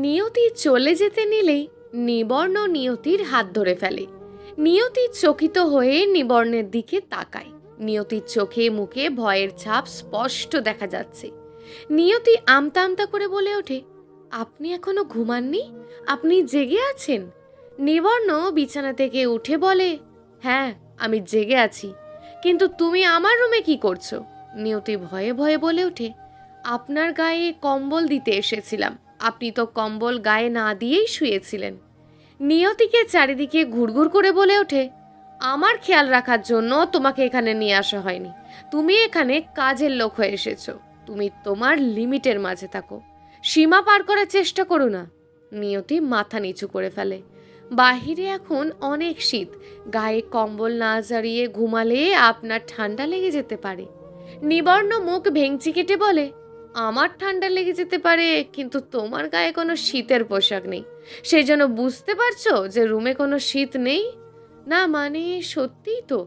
নিয়তি চলে যেতে নিলেই নিবর্ণ নিয়তির হাত ধরে ফেলে। নিয়তি চকিত হয়ে নিবর্ণের দিকে তাকায়। নিয়তির চোখে মুখে ভয়ের ছাপ স্পষ্ট দেখা যাচ্ছে। নিয়তি আমতা আমতা করে বলে ওঠে, আপনি এখনো ঘুমাননি? আপনি জেগে আছেন? নিবর্ণ বিছানা থেকে উঠে বলে, হ্যাঁ, আমি জেগে আছি, কিন্তু তুমি আমার রুমে কি করছো? নিয়তি ভয়ে ভয়ে বলে ওঠে, আপনার গায়ে কম্বল দিতে এসেছিলাম, আপনি তো কম্বল গায়ে না দিয়েই শুয়েছিলেন। নিয়তিকে চারিদিকে ঘুরঘুর করে বলে ওঠে, আমার খেয়াল রাখার জন্য তোমাকে এখানে নিয়ে আসা হয়নি। তুমি এখানে কাজের লোক হয়ে এসেছো। তুমি তোমার লিমিটের মাঝে থাকো, সীমা পার করার চেষ্টা করো না। নিয়তি মাথা নিচু করে ফেলে। বাহিরে এখন অনেক শীত, গায়ে কম্বল না জড়িয়ে ঘুমালে আপনার ঠান্ডা লেগে যেতে পারে। নিবর্ণ মুখ ভেঙচি কেটে বলে, আমার ঠান্ডা লেগে যেতে পারে, কিন্তু তোমার গায়ে কোনো শীতের পোশাক নেই, সেই জন্য বুঝতে পারছো যে রুমে কোনো শীত নেই। না মানে সত্যিই তো,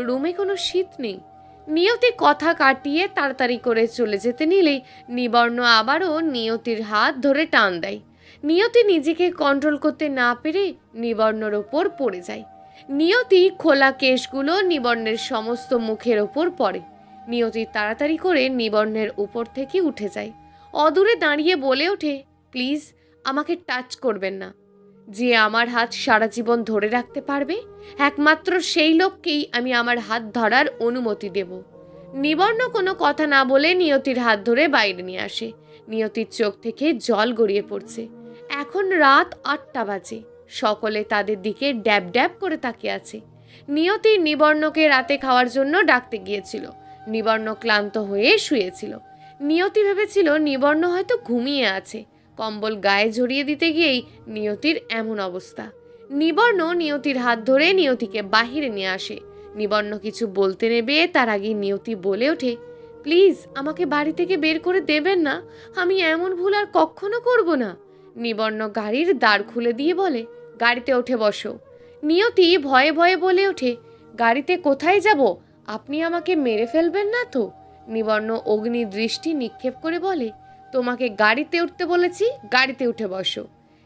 রুমে কোনো শীত নেই। নিয়তি কথা কাটিয়ে তাড়াতাড়ি করে চলে যেতে নিলেই নিবর্ণ আবারও নিয়তির হাত ধরে টান দেয়। নিয়তি নিজেকে কন্ট্রোল করতে না পেরে নিবর্ণর ওপর পড়ে যায়। নিয়তি খোলা কেশগুলো নিবর্ণের সমস্ত মুখের ওপর পড়ে। নিয়তি তাড়াতাড়ি করে নিবর্ণের উপর থেকে উঠে যায়। অদূরে দাঁড়িয়ে বলে ওঠে, প্লিজ আমাকে টাচ করবেন না। যে আমার হাত সারা জীবন ধরে রাখতে পারবে, একমাত্র সেই লোককেই আমি আমার হাত ধরার অনুমতি দেব। নিবর্ণ কোনো কথা না বলে নিয়তির হাত ধরে বাইরে নিয়ে আসে। নিয়তির চোখ থেকে জল গড়িয়ে পড়ছে। এখন রাত 8টা বাজে। সকলে তাদের দিকে ড্যাব ড্যাব করে তাকিয়ে আছে। নিয়তি নিবর্ণকে রাতে খাওয়ার জন্য ডাকতে গিয়েছিল। নিবর্ণ ক্লান্ত হয়ে শুয়েছিল। নিয়তি ভেবেছিল নিবর্ণ হয়তো ঘুমিয়ে আছে। কম্বল গায়ে জড়িয়ে দিতে গিয়েই নিয়তির এমন অবস্থা। নিবর্ণ নিয়তির হাত ধরে নিয়তিকে বাহিরে নিয়ে আসে। নিবর্ণ কিছু বলতে নেবে তার আগে নিয়তি বলে ওঠে, প্লিজ আমাকে বাড়ি থেকে বের করে দেবেন না, আমি এমন ভুল আর কখনো করব না। নিবর্ণ গাড়ির দ্বার খুলে দিয়ে বলে, গাড়িতে উঠে বসো। নিয়তি ভয়ে ভয়ে বলে ওঠে, গাড়িতে কোথায় যাব? আপনি আমাকে মেরে ফেলবেন না তো? নিবর্ণ অগ্নি দৃষ্টি নিক্ষেপ করে বলে, তোমাকে গাড়িতে উঠতে বলেছি, গাড়িতে উঠে বসো।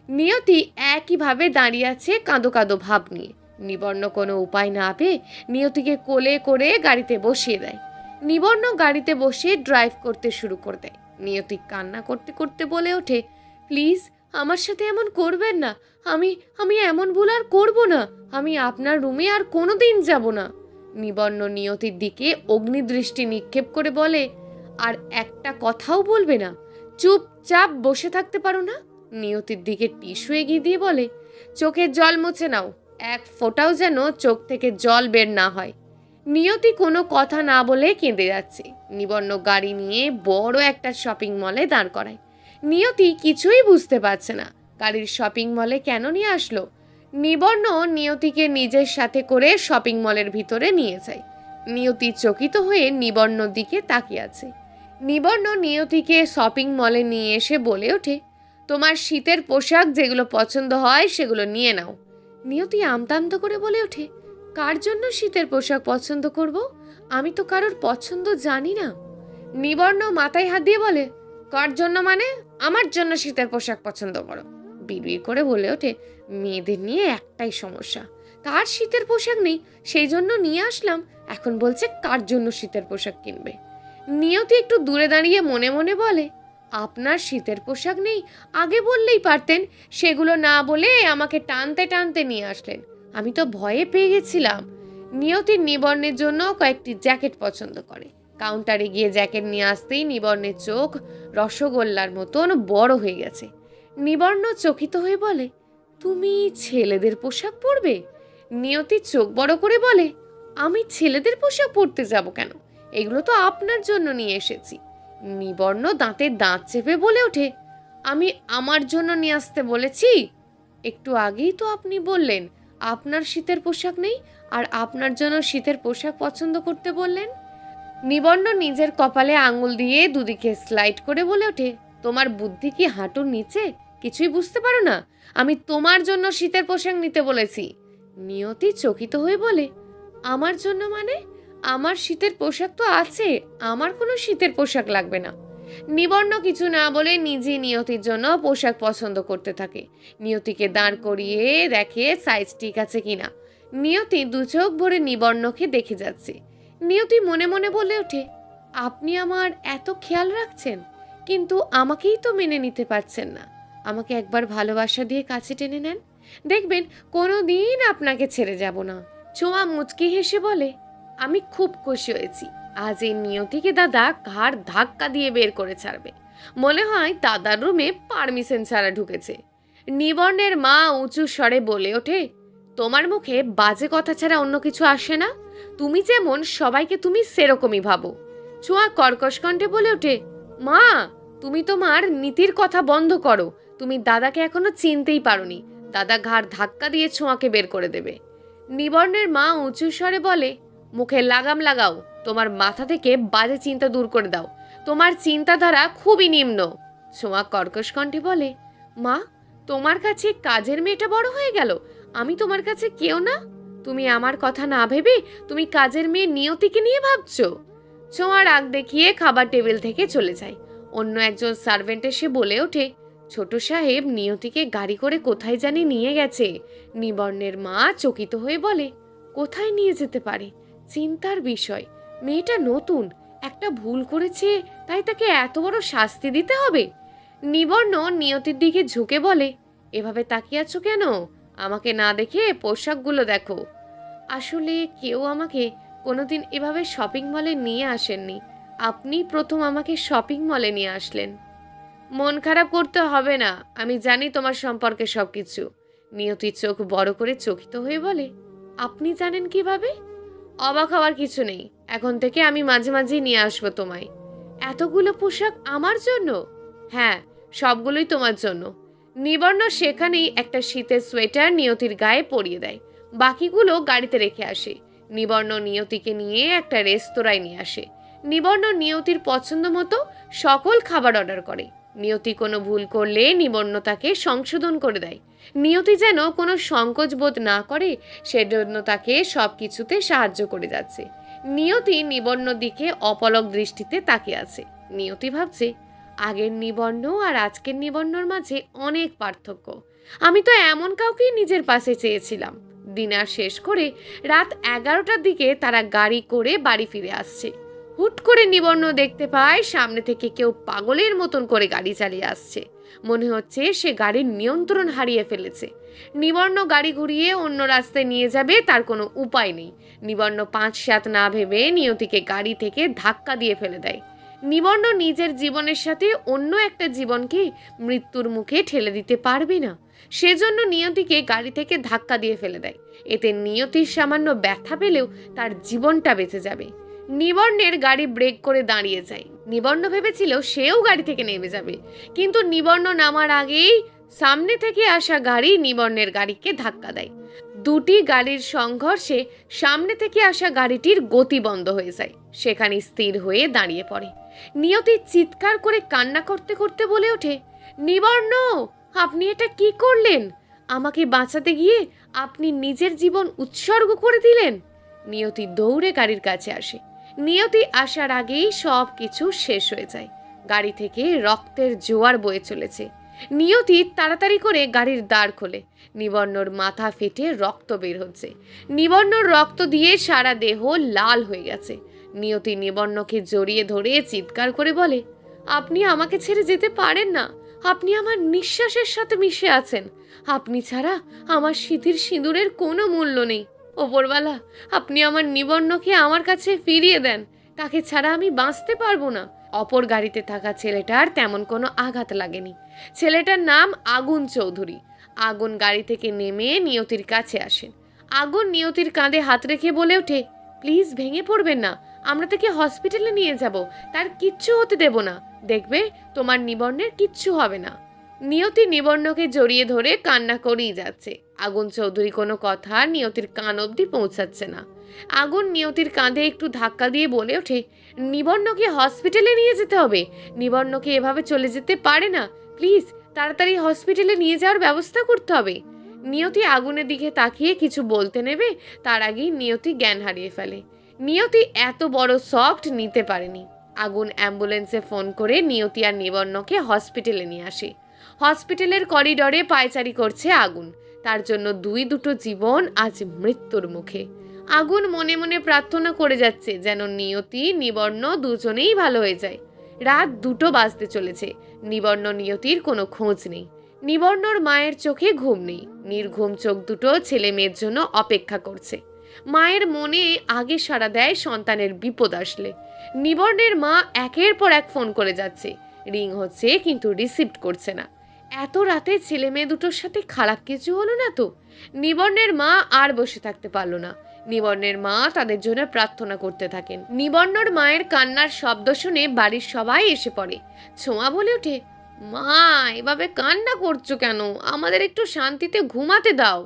নিয়তি একইভাবে দাঁড়িয়ে আছে কাঁদো কাঁদো ভাব নিয়ে। নিবর্ণ কোনো উপায় না পেয়ে নিয়তিকে কোলে করে গাড়িতে বসিয়ে দেয়। নিবর্ণ গাড়িতে বসে ড্রাইভ করতে শুরু করে দেয়। নিয়তি কান্না করতে করতে বলে ওঠে, প্লিজ আমার সাথে এমন করবেন না, আমি আমি এমন ভুল আর করব না, আমি আপনার রুমে আর কোনোদিন যাব না। নিবর্ণ নিয়তির দিকে অগ্নিদৃষ্টি নিক্ষেপ করে বলে, আর একটা কথাও বলবে না? চুপচাপ বসে থাকতে পারো না? নিয়তির দিকে টিস্যু এগিয়ে দিয়ে বলে, চোখের জল মুছে নাও, এক ফোঁটাও যেন চোখ থেকে জল বের না হয়। নিয়তি কোনো কথা না বলে কেঁদে যাচ্ছে। নিবর্ণ গাড়ি নিয়ে বড় একটা শপিং মলে দাঁড় করায়। নিয়তি কিছুই বুঝতে পারছে না গাড়ির শপিং মলে কেন নিয়ে আসলো। নিবর্ণ নিয়তিকে নিজের সাথে করে শপিং মলের ভিতরে নিয়ে যায়। নিয়তি চকিত হয়ে নিবর্ণর দিকে তাকিয়ে আছে। নিবর্ণ নিয়তিকে শপিং মলে নিয়ে এসে বলে ওঠে, তোমার শীতের পোশাক যেগুলো পছন্দ হয় সেগুলো নিয়ে নাও। নিয়তি আমতা আমতা করে বলে ওঠে, কার জন্য শীতের পোশাক পছন্দ করব? আমি তো কারোর পছন্দ জানি না। নিবর্ণ মাথায় হাত দিয়ে বলে, কার জন্য মানে? আমার জন্য শীতের পোশাক পছন্দ করো। বিড়বিড় করে বলে ওঠে, মেয়েদের নিয়ে একটাই সমস্যা, তার শীতের পোশাক নেই, সেই জন্য নিয়ে আসলাম, এখন বলছে কার জন্য শীতের পোশাক কিনবে। নিয়তি একটু দূরে দাঁড়িয়ে মনে মনে বলে, আপনার শীতের পোশাক নেই, আগে বললেই পারতেন, সেগুলো না বলে আমাকে টানতে টানতে নিয়ে আসলেন, আমি তো ভয়ে পেয়ে গেছিলাম। নিয়তি নিবর্ণের জন্য কয়েকটি জ্যাকেট পছন্দ করে। কাউন্টারে গিয়ে জ্যাকেট নিয়ে আসতেই নিবর্ণের চোখ রসগোল্লার মতন বড় হয়ে গেছে। নিবর্ণ চকিত হয়ে বলে, তুমি ছেলেদের পোশাক পরবে? নিয়তি চোখ বড় করে বলে, আমি ছেলেদের পোশাক পরতে যাব কেন? এগুলো তো আপনার জন্য নিয়ে এসেছি। নিবর্ণ দাঁতে দাঁত চেপে বলে ওঠে, আমি আমার জন্য নিয়ে আসতে বলেছি? একটু আগেই তো আপনি বললেন আপনার শীতের পোশাক নেই, আর আপনার জন্য শীতের পোশাক পছন্দ করতে বললেন। নিবর্ণ নিজের কপালে আঙুল দিয়ে দুদিকে স্লাইড করে বলে ওঠে, তোমার বুদ্ধি কি হাঁটুর নিচে? কিছুই বুঝতে পারো না? আমি তোমার জন্য শীতের পোশাক নিতে বলেছি। নিয়তি চকিত হয়ে বলে, আমার জন্য মানে? আমার শীতের পোশাক তো আছে, আমার কোনো শীতের পোশাক লাগবে না। নিবর্ণ কিছু না বলে নিজেই নিয়তির জন্য পোশাক পছন্দ করতে থাকে। নিয়তিকে দাঁড় করিয়ে দেখে সাইজ ঠিক আছে কিনা। নিয়তি দু চোখ ভরে নিবর্ণকে দেখে যাচ্ছে। নিয়তি মনে মনে বলে ওঠে, আপনি আমার এত খেয়াল রাখছেন, কিন্তু আমাকেই তো মেনে নিতে পারছেন না। আমাকে একবার ভালোবাসা দিয়ে কাছে টেনে নেন, দেখবেন কোনো দিন আপনাকে ছেড়ে যাব না। ছোঁয়া মুচকি হেসে বলে, আমি খুব খুশি হয়েছি। আজ এই নিয়তিকে দাদা ঘাড় ধাক্কা দিয়ে বের করে ছাড়বে। মনে হয় দাদার রুমে পারমিশন ছাড়া ঢুকেছে। নিবর্ণের মা উঁচু স্বরে বলে ওঠে, তোমার মুখে বাজে কথা ছাড়া অন্য কিছু আসে না। তুমি যেমন সবাইকে তুমি সেরকমই ভাবো। ছোঁয়া কর্কশ কণ্ঠে বলে ওঠে, মা তুমি তোমার নীতির কথা বন্ধ করো। তুমি দাদাকে এখনো চিনতেই পারোনি। দাদা ঘাড় ধাক্কা দিয়ে ছোঁয়াকে বের করে দেবে। নিবর্ণের মা উঁচু স্বরে বলে, মুখে লাগাম লাগাও, তোমার মাথা থেকে বাজে চিন্তা দূর করে দাও। তোমার চিন্তাধারা খুবই নিম্ন। ছোঁয়া কর্কশ কণ্ঠে বলে, মা তোমার কাছে কাজের মেয়েটা বড় হয়ে গেল, আমি তোমার কাছে কেউ না? তুমি আমার কথা না ভেবে তুমি কাজের মেয়ে নিয়তিকে নিয়ে ভাবছো। ছোঁয়া রাগ দেখিয়ে খাবার টেবিল থেকে চলে যায়। অন্য একজন সার্ভেন্ট এসে বলে ওঠে, ছোট সাহেব নিয়তিকে গাড়ি করে কোথায় জানি নিয়ে গেছে। নিবর্ণের মা চকিত হয়ে বলে, কোথায় নিয়ে যেতে পারে? চিন্তার বিষয়। মেয়েটা নতুন, একটা ভুল করেছে, তাই তাকে এত বড় শাস্তি দিতে হবে? নিবর্ণ নিয়তির দিকে ঝুঁকে বলে, এভাবে তাকিয়ে আছো কেন? আমাকে না দেখে পোশাকগুলো দেখো। আসলে কেউ আমাকে কোনোদিন এভাবে শপিং মলে নিয়ে আসেননি। আপনি প্রথম আমাকে শপিং মলে নিয়ে আসলেন। মন খারাপ করতে হবে না, আমি জানি তোমার সম্পর্কে সবকিছু। নিয়তি চোখ বড় করে চকিত হয়ে বলে, আপনি জানেন কিভাবে? অবাক হওয়ার কিছু নেই, এখন থেকে আমি মাঝে মাঝেই নিয়ে আসবো তোমায়। এতগুলো পোশাক আমার জন্য? হ্যাঁ, সবগুলোই তোমার জন্য। নিবর্ণ সেখানেই একটা শীতের সোয়েটার নিয়তির গায়ে পরিয়ে দেয়। বাকিগুলো গাড়িতে রেখে আসে। নিবর্ণ নিয়তিকে নিয়ে একটা রেস্তোরাঁয় নিয়ে আসে। নিবর্ণ নিয়তির পছন্দ মতো সকল খাবার অর্ডার করে। নিয়তি কোনো ভুল করলে নিবর্ণ তাকে সংশোধন করে দেয়। নিয়তি যেন কোনো সংকোচ বোধ না করে, সেজন্য তাকে সব কিছুতে সাহায্য করে যাচ্ছে। নিয়তি নিবর্ণর দিকে অপলক দৃষ্টিতে তাকিয়ে আছে। নিয়তি ভাবছে, আগের নিবর্ণ আর আজকের নিবর্ণর মাঝে অনেক পার্থক্য। আমি তো এমন কাউকেই নিজের পাশে চেয়েছিলাম। ডিনার শেষ করে রাত 11টার দিকে তারা গাড়ি করে বাড়ি ফিরে আসছে। হুট করে নিবর্ণ দেখতে পায় সামনে থেকে কেউ পাগলের মতন করে গাড়ি চালিয়ে আসছে। মনে হচ্ছে সে গাড়ির নিয়ন্ত্রণ হারিয়ে ফেলেছে। নিবর্ণ গাড়ি ঘুরিয়ে অন্য রাস্তায় নিয়ে যাবে, তার কোনো উপায় নেই। নিবর্ণ 5-7 না ভেবে নিয়তিকে গাড়ি থেকে ধাক্কা দিয়ে ফেলে দেয়। নিবর্ণ নিজের জীবনের সাথে অন্য একটা জীবনকে মৃত্যুর মুখে ঠেলে দিতে পারবে না, সেজন্য নিয়তিকে গাড়ি থেকে ধাক্কা দিয়ে ফেলে দেয়। এতে নিয়তির সামান্য ব্যথা পেলেও তার জীবনটা বেঁচে যাবে। নিবর্ণের গাড়ি ব্রেক করে দাঁড়িয়ে যায়। নিবর্ণ ভেবেছিল সেও গাড়ি থেকে নেমে যাবে, কিন্তু নিবর্ণ নামার আগেই সামনে থেকে আসা গাড়ি নিবর্ণের গাড়িকে ধাক্কা দেয়। দুটি গাড়ির সংঘর্ষে সামনে থেকে আসা গাড়িটির গতি বন্ধ হয়ে যায়। সেখানে স্থির হয়ে দাঁড়িয়ে পড়ে। নিয়তি চিৎকার করে কান্না করতে করতে বলে ওঠে, নিবর্ণ আপনি এটা কি করলেন? আমাকে বাঁচাতে গিয়ে আপনি নিজের জীবন উৎসর্গ করে দিলেন। নিয়তি দৌড়ে গাড়ির কাছে আসে। নিয়তি আসার আগেই সব কিছু শেষ হয়ে যায়। গাড়ি থেকে রক্তের জোয়ার বয়ে চলেছে। নিয়তি তাড়াতাড়ি করে গাড়ির দ্বার খোলে। নিবর্ণর মাথা ফেটে রক্ত বের হচ্ছে। নিবর্ণর রক্ত দিয়ে সারা দেহ লাল হয়ে গেছে। নিয়তি নিবর্ণকে জড়িয়ে ধরে চিৎকার করে বলে, আপনি আমাকে ছেড়ে যেতে পারেন না। আপনি আমার নিঃশ্বাসের সাথে মিশে আছেন। আপনি ছাড়া আমার সিঁথির সিঁদুরের কোনো মূল্য নেই। ওপরওয়ালা, আপনি আমার নিবর্ণকে আমার কাছে ফিরিয়ে দেন। তাকে ছাড়া আমি বাঁচতে পারবো না। অপর গাড়িতে থাকা ছেলেটার তেমন কোনো আঘাত লাগেনি। ছেলেটার নাম আগুন চৌধুরী। আগুন গাড়ি থেকে নেমে নিয়তির কাছে আসেন। আগুন নিয়তির কাঁধে হাত রেখে বলে ওঠে, প্লিজ ভেঙে পড়বেন না, আমরা তাকে হসপিটালে নিয়ে যাব, তার কিচ্ছু হতে দেব না। দেখবে তোমার নিবর্ণের কিচ্ছু হবে না। নিয়তি নিবর্ণকে জড়িয়ে ধরে কান্না করেই যাচ্ছে। আগুন চৌধুরী কোনো কথা নিয়তির কান অবধি পৌঁছাচ্ছে না। আগুন নিয়তির কাঁধে একটু ধাক্কা দিয়ে বলে ওঠে, নিবর্ণকে হসপিটালে নিয়ে যেতে হবে। নিবর্ণকে এভাবে চলে যেতে পারে না। প্লিজ তাড়াতাড়ি হসপিটালে নিয়ে যাওয়ার ব্যবস্থা করতে হবে। নিয়তি আগুনের দিকে তাকিয়ে কিছু বলতে নেবে, তার আগেই নিয়তি জ্ঞান হারিয়ে ফেলে। নিয়তি এত বড় সফট নিতে পারেনি। আগুন অ্যাম্বুলেন্সে ফোন করে নিয়তি আর নিবর্ণকে হসপিটালে নিয়ে আসে। হসপিটালের করিডরে পায়চারি করছে আগুন। তার জন্য দুটো জীবন আজ মৃত্যুর মুখে। আগুন মনে মনে প্রার্থনা করে যাচ্ছে যেন নিয়তি নিবর্ণ দুজনেই ভালো হয়ে যায়। রাত 2টো বাজতে চলেছে। নিবর্ণ নিয়তির কোনো খোঁজ নেই। নিবর্ণর মায়ের চোখে ঘুম নেই। নির্ঘুম চোখ দুটো ছেলে মেয়ের জন্য অপেক্ষা করছে। মায়ের মনে আগে সাড়া দেয় সন্তানের বিপদ আসলে। নিবর্ণের মা একের পর এক ফোন করে যাচ্ছে। রিং হচ্ছে কিন্তু রিসিভ করছে না। এত রাতে ছেলে মেয়ে দুটোর সাথে খারাপ কিছু হলো না তো? নিবর্ণের মা আর বসে থাকতে পারলো না। নিবর্ণের মা তাদের জন্য প্রার্থনা করতে থাকেন। নিবর্ণর মায়ের কান্নার শব্দ শুনে বাড়ির সবাই এসে পড়ে। ছোঁয়া বলে ওঠে, মা এভাবে কান্না করছো কেন? আমাদের একটু শান্তিতে ঘুমাতে দাও।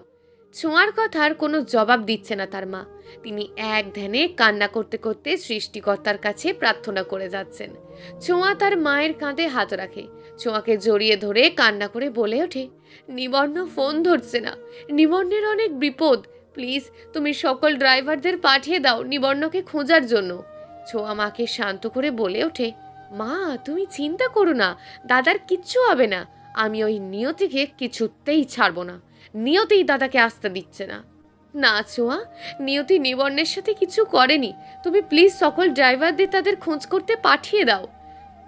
ছোঁয়ার কথার কোনো জবাব দিচ্ছে না তার মা। তিনি এক ধ্যানে কান্না করতে করতে সৃষ্টিকর্তার কাছে প্রার্থনা করে যাচ্ছেন। ছোঁয়া তার মায়ের কাঁধে হাত রাখে। ছোঁয়াকে জড়িয়ে ধরে কান্না করে বলে ওঠে, নিবর্ণ ফোন ধরছে না। নিবর্ণের অনেক বিপদ। প্লিজ তুমি সকল ড্রাইভারদের পাঠিয়ে দাও নিবর্ণকে খোঁজার জন্য। ছোঁয়া মাকে শান্ত করে বলে ওঠে, মা তুমি চিন্তা করো না, দাদার কিচ্ছু হবে না। আমি ওই নিয়তিকে কিছুতেই ছাড়বো না। নিয়তিই দাদাকে আসতে দিচ্ছে না। না ছোঁয়া, নিয়তি নিবর্ণের সাথে কিছু করেনি। তুমি প্লিজ সকল ড্রাইভারদের তাদের খোঁজ করতে পাঠিয়ে দাও।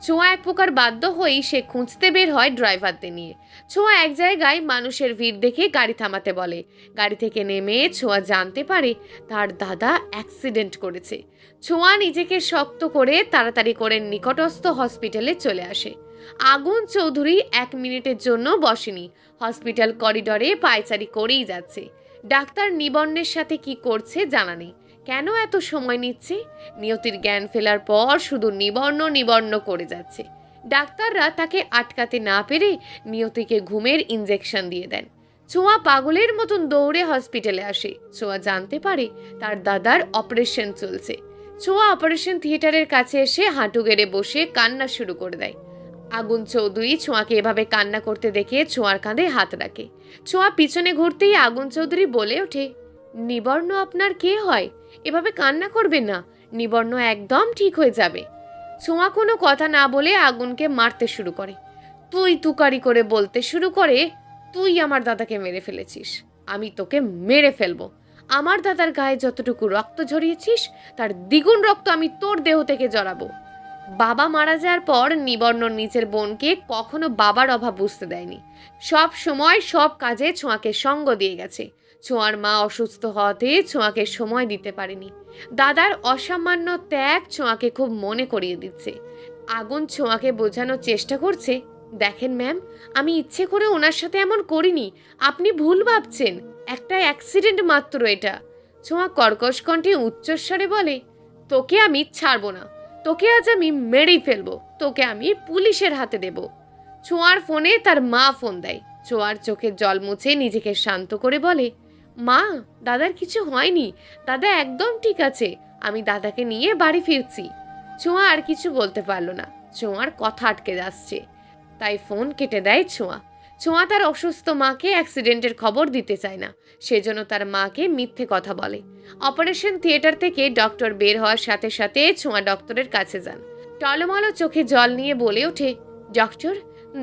ছোঁয়া এক প্রকার বাধ্য হয়েই সে খুঁজতে বের হয় ড্রাইভারদের নিয়ে। ছোঁয়া এক জায়গায় মানুষের ভিড় দেখে গাড়ি থামাতে বলে। গাড়ি থেকে নেমে ছোঁয়া জানতে পারে তার দাদা অ্যাক্সিডেন্ট করেছে। ছোঁয়া নিজেকে শক্ত করে তাড়াতাড়ি করে নিকটস্থ হসপিটালে চলে আসে। আগুন চৌধুরী 1 মিনিটের জন্য বসেনি। হসপিটাল করিডরে পায়চারি করেই যাচ্ছে। ডাক্তার নিবর্ণের সাথে কি করছে জানা নেই। কেন এত সময় নিচ্ছে? নিয়তির জ্ঞান ফেলার পর শুধু নিবর্ণ নিবর্ণ করে যাচ্ছে। ডাক্তাররা তাকে আটকাতে না পেরে নিয়তিকে ঘুমের ইঞ্জেকশন দিয়ে দেন। ছোঁয়া পাগলের মতন দৌড়ে হসপিটালে আসে। ছোঁয়া জানতে পারে তার দাদার অপারেশন চলছে। ছোঁয়া অপারেশন থিয়েটারের কাছে এসে হাঁটু গেড়ে বসে কান্না শুরু করে দেয়। আগুন চৌধুরী ছোঁয়াকে এভাবে কান্না করতে দেখে ছোঁয়ার কাঁধে হাত রাখে। ছোঁয়া পিছনে ঘুরতেই আগুন চৌধুরী বলে ওঠে, নিবর্ণ আপনার কে হয়? এভাবে কান্না করবেন না। নিবর্ণ একদম ঠিক হয়ে যাবে। ছোঁয়া কোনো কথা না বলে আগুনকে মারতে শুরু করে। তুই তুকারি করে বলতে শুরু করে, তুই আমার দাদাকে মেরে ফেলেছিস। আমি তোকে মেরে ফেলবো। আমার দাদার গায়ে যতটুকু রক্ত ঝরিয়েছিস তার দ্বিগুণ রক্ত আমি তোর দেহ থেকে জড়াবো। বাবা মারা যাওয়ার পর নিবর্ণ নিজের বোনকে কখনো বাবার অভাব বুঝতে দেয়নি। সব সময় সব কাজে ছোঁয়াকে সঙ্গ দিয়ে গেছে। ছোঁয়ার মা অসুস্থ হওয়াতে ছোঁয়াকে সময় দিতে পারেনি। দাদার অসামান্য ত্যাগ ছোঁয়াকে খুব মনে করিয়ে দিচ্ছে। আগুন ছোঁয়াকে বোঝানোর চেষ্টা করছে, দেখেন ম্যাম, আমি ইচ্ছে করে ওনার সাথে এমন করিনি। আপনি ভুল ভাবছেন। একটা অ্যাক্সিডেন্ট মাত্র এটা। ছোঁয়া কর্কশ কণ্ঠে উচ্চস্বরে বলে, তোকে আমি ছাড়বো না। তোকে আজ আমি মেরেই ফেলবো। তোকে আমি পুলিশের হাতে দেব। ছোঁয়ার ফোনে তার মা ফোন দেয়। ছোঁয়ার চোখের জল মুছে নিজেকে শান্ত করে বলে, মা দাদার কিছু হয়নি। দাদা একদম ঠিক আছে। আমি দাদাকে নিয়ে বাড়ি ফিরছি। ছোঁয়া আর কিছু বলতে পারলো না। ছোঁয়ার কথা আটকে যাচ্ছে। তাই ফোন কেটে দেয় ছোঁয়া। ছোঁয়া তার অসুস্থ মাকে অ্যাক্সিডেন্টের খবর দিতে চায় না। সেজন্য তার মাকে মিথ্যে কথা বলে। অপারেশন থিয়েটার থেকে ডক্টর বের হওয়ার সাথে সাথে ছোঁয়া ডক্টরের কাছে যান। টলমলো চোখে জল নিয়ে বলে ওঠে, ডক্টর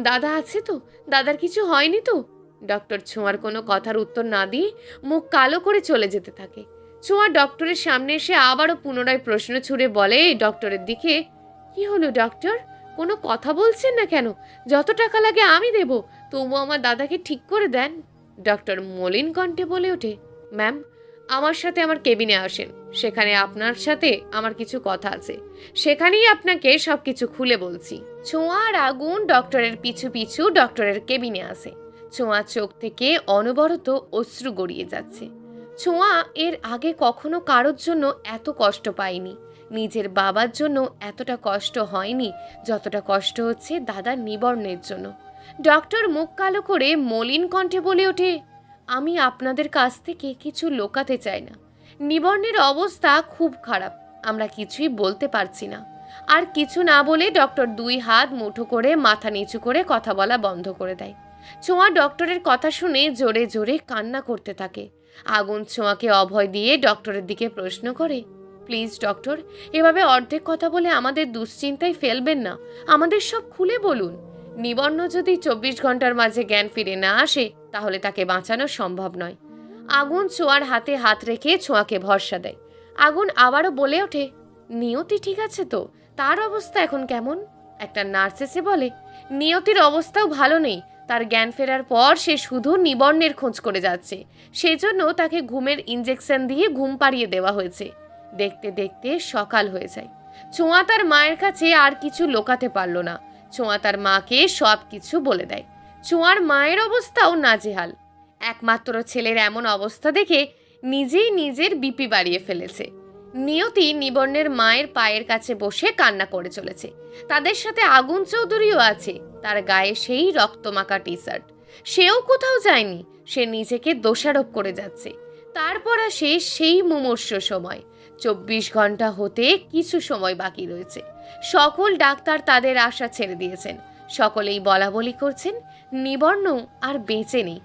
দাদা আছে তো? দাদার কিছু হয়নি তো? ডক্টর ছোঁয়ার কোনো কথার উত্তর না দিয়ে মুখ কালো করে চলে যেতে থাকে। ছোঁয়া ডক্টরের সামনে এসে আবারও পুনরায় প্রশ্ন ছুড়ে বলে ডক্টরের দিকে, কি হলো ডক্টর? কোনো কথা বলছেন না কেন? যত টাকা লাগে আমি দেব, তবু আমার দাদাকে ঠিক করে দেন। ডক্টর মলিন কণ্ঠে বলে ওঠে, ম্যাম আমার সাথে আমার কেবিনে আসেন। সেখানে আপনার সাথে আমার কিছু কথা আছে। সেখানেই আপনাকে সবকিছু খুলে বলছি। ছোঁয়া আর আগুন ডক্টরের পিছু পিছু ডক্টরের কেবিনে আসে। ছোঁয়া চোখ থেকে অনবরত অশ্রু গড়িয়ে যাচ্ছে। ছোঁয়া এর আগে কখনো কারোর জন্য এত কষ্ট পায়নি। নিজের বাবার জন্য এতটা কষ্ট হয়নি যতটা কষ্ট হচ্ছে দাদা নিবর্ণের জন্য। ডক্টর মুখ কালো করে মলিন কণ্ঠে বলে ওঠে, আমি আপনাদের কাছ থেকে কিছু লুকাতে চাই না। নিবর্ণের অবস্থা খুব খারাপ। আমরা কিছুই বলতে পারছি না। আর কিছু না বলে ডক্টর 2 হাত মুঠো করে মাথা নিচু করে কথা বলা বন্ধ করে দেয়। ছোঁয়া ডক্টরের কথা শুনে জোরে জোরে কান্না করতে থাকে। আগুন ছোঁয়াকে অভয় দিয়ে ডক্টরের দিকে প্রশ্ন করে, প্লিজ ডক্টর, এভাবে অর্ধেক কথা বলে আমাদের দুশ্চিন্তায় ফেলবেন না, আমাদের সব খুলে বলুন। নিবর্ণ যদি 24 ঘন্টার মাঝে জ্ঞান ফিরে না আসে তাহলে তাকে বাঁচানো সম্ভব নয়। আগুন ছোঁয়ার হাতে হাত রেখে ছোঁয়াকে ভরসা দেয়। আগুন আবারও বলে ওঠে, নিয়তি ঠিক আছে তো? তার অবস্থা এখন কেমন? একটা নার্স এসে বলে, নিয়তির অবস্থাও ভালো নেই। তার জ্ঞান ফেরার পর সে শুধু নিবর্ণের খোঁজ করে যাচ্ছে, সেজন্য তাকে ঘুমের ইঞ্জেকশন দিয়ে ঘুম পাড়িয়ে দেওয়া হয়েছে। দেখতে দেখতে সকাল হয়ে যায়। ছোঁয়া তার মায়ের কাছে আর কিছু লোকাতে পারল না। ছোঁয়া তার মাকে সব কিছু বলে দেয়। ছোঁয়ার মায়ের অবস্থাও নাজেহাল। একমাত্র ছেলের এমন অবস্থা দেখে নিজেই নিজের বিপি বাড়িয়ে ফেলেছে। নিয়তি নিবর্ণের মায়ের পায়ের কাছে বসে কান্না করে চলেছে। তাদের সাথে আগুন চৌধুরীও আছে। তার গায়ে সেই রক্তমাখা টি শার্ট। সেও কোথাও যায়নি, সে নিজেকে দোষারোপ করে যাচ্ছে। তারপর আসে সেই মুমূর্ষু সময়। 24 ঘন্টা হতে কিছু সময় বাকি রয়েছে। সকল ডাক্তার তাদের আশা ছেড়ে দিয়েছেন। সকলেই বলা বলি করছেন, নিবর্ণ আর বেঁচে নেই।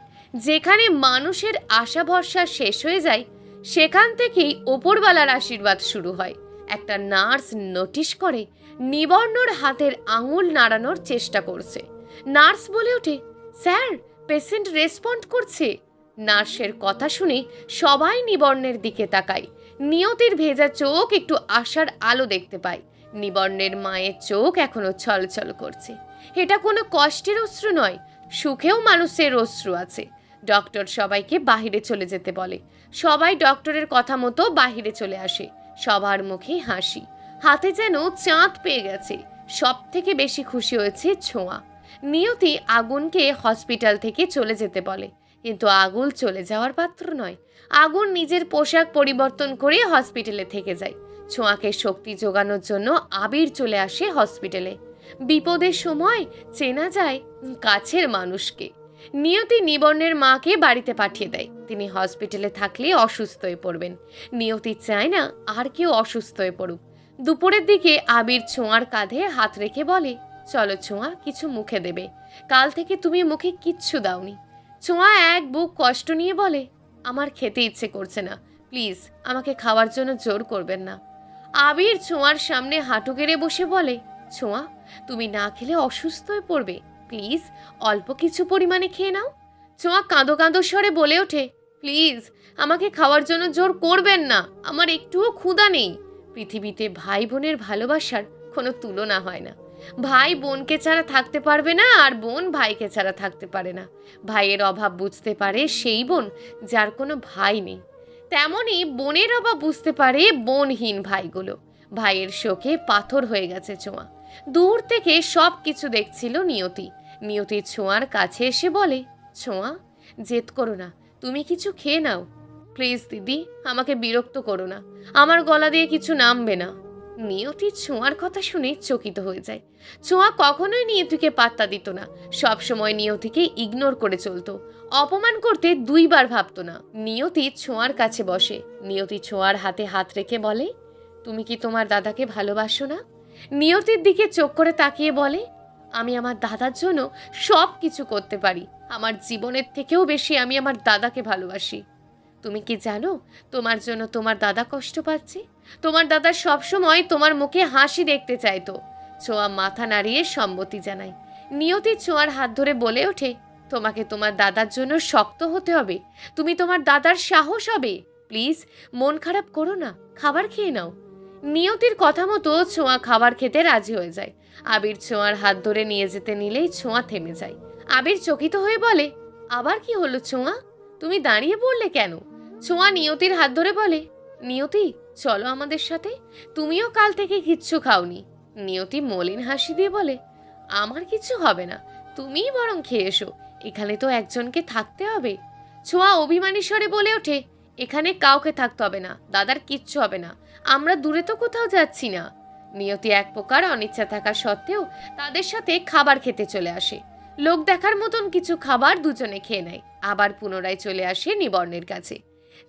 যেখানে মানুষের আশা ভরসা শেষ হয়ে যায়, সেখান থেকেই ওপরওয়ালার আশীর্বাদ শুরু হয়। একটা নার্স নোটিশ করে নিবর্ণর হাতের আঙুল নাড়ানোর চেষ্টা করছে। নার্স বলে ওঠে, স্যার, পেশেন্ট রেসপন্ড করছে। নার্সের কথা শুনে সবাই নিবর্ণের দিকে তাকায়। নিয়তির ভেজা চোখ একটু আশার আলো দেখতে পায়। নিবর্ণের মায়ের চোখ এখনো ছলছল করছে। এটা কোনো কষ্টের অশ্রু নয়, সুখেও মানুষের অশ্রু আছে। ডক্টর সবাইকে বাহিরে চলে যেতে বলে। সবাই ডক্টরের কথা মতো বাহিরে চলে আসে। সবার মুখে হাসি, হাতে যেন চাঁদ পেয়ে গেছে। সব থেকে বেশি খুশি হয়েছে ছোঁয়া। নিয়তি আগুনকে হসপিটাল থেকে চলে যেতে বলে, কিন্তু আগুন চলে যাওয়ার পাত্র নয়। আগুন নিজের পোশাক পরিবর্তন করে হসপিটালে থেকে যায়। ছোঁয়াকে শক্তি যোগানোর জন্য আবির চলে আসে হসপিটালে। বিপদের সময় চেনা যায় কাছের মানুষকে। নিয়তি নিবর্ণের মাকে বাড়িতে পাঠিয়ে দেয়। তিনি হসপিটালে থাকলে অসুস্থ হয়ে পড়বেন। নিয়তি চায় না আর কেউ অসুস্থ হয়ে পড়ুক। দুপুরের দিকে আবির ছোঁয়ার কাঁধে হাত রেখে বলে, চলো ছোঁয়া, কিছু মুখে দেবে। কাল থেকে তুমি মুখে কিচ্ছু দাওনি। ছোঁয়া এক বুক কষ্ট নিয়ে বলে, আমার খেতে ইচ্ছে করছে না, প্লিজ আমাকে খাওয়ার জন্য জোর করবেন না। আবির ছোঁয়ার সামনে হাঁটু গেড়ে বসে বলে, ছোঁয়া, তুমি না খেলে অসুস্থ হয়ে পড়বে, প্লিজ অল্প কিছু পরিমাণে খেয়ে নাও। ছোঁয়া কাঁদো কাঁদো স্বরে বলে ওঠে, প্লিজ আমাকে খাওয়ার জন্য জোর করবেন না, আমার একটুও ক্ষুধা নেই। পৃথিবীতে ভাই বোনের ভালোবাসার কোনো তুলনা হয় না। ভাই বোনকে ছাড়া থাকতে পারবে না, আর বোন ভাইকে ছাড়া থাকতে পারে না। ভাইয়ের অভাব বুঝতে পারে সেই বোন যার কোনো ভাই নেই। তেমনই বোনের অভাব বুঝতে পারে বোনহীন ভাইগুলো। ভাইয়ের শোকে পাথর হয়ে গেছে ছোঁয়া। দূর থেকে সব কিছু দেখছিল নিয়তি। নিয়তি ছোঁয়ার কাছে এসে বলে, ছোঁয়া, জেদ করো না, তুমি কিছু খেয়ে নাও। প্লিজ দিদি, আমাকে বিরক্ত করো না, আমার গলা দিয়ে কিছু নামবে না। নিয়তি ছোঁয়ার কথা শুনে চকিত হয়ে যায়। ছোঁয়া কখনোই নিয়তিকে পাত্তা দিত না, সবসময় নিয়তিকে ইগনোর করে চলতো। অপমান করতে দুইবার ভাবতো না। নিয়তি ছোঁয়ার কাছে বসে। নিয়তি ছোঁয়ার হাতে হাত রেখে বলে, তুমি কি তোমার দাদাকে ভালোবাসো না? নিয়তির দিকে চোখ করে তাকিয়ে বলে, আমি আমার দাদার জন্য সব কিছু করতে পারি। আমার জীবনের থেকেও বেশি আমি আমার দাদাকে ভালোবাসি। তুমি কি জানো তোমার জন্য তোমার দাদা কষ্ট পাচ্ছে? তোমার দাদা সবসময় তোমার মুখে হাসি দেখতে চাইতো। ছোঁয়া মাথা নাড়িয়ে সম্মতি জানায়। নিয়তি ছোঁয়ার হাত ধরে বলে ওঠে, তোমাকে তোমার দাদার জন্য শক্ত হতে হবে। তুমি তোমার দাদার সাহস হবে। প্লিজ মন খারাপ করো না, খাবার খেয়ে নাও। নিয়তির কথা মতো ছোঁয়া খাবার খেতে রাজি হয়ে যায়। আবির ছোঁয়ার হাত ধরে নিয়ে যেতে নিলেই ছোঁয়া থেমে যায়। আবির চকিত হয়ে বলে, আবার কি হলো ছোঁয়া, তুমি দাঁড়িয়ে পড়লে কেন? ছোঁয়া নিয়তির হাত ধরে বলে, নিয়তি চলো আমাদের সাথে, তুমিও কাল থেকে কিচ্ছু খাওনি। নিয়তি মলিন হাসি দিয়ে বলে, আমার কিছু হবে না, তুমিই বরং খেয়ে এসো, এখানে তো একজনকে থাকতে হবে। ছোঁয়া অভিমানী স্বরে বলে ওঠে, এখানে কাউকে থাকতে হবে না, দাদার কিচ্ছু হবে না, আমরা দূরে তো কোথাও যাচ্ছি না। নিয়তি এক প্রকার অনিচ্ছা থাকা সত্ত্বেও তাদের সাথে খাবার খেতে চলে আসে। লোক দেখার মতন কিছু খাবার দুজনে খেয়ে নেয়। আবার পুনরায় চলে আসে নিবর্ণের কাছে।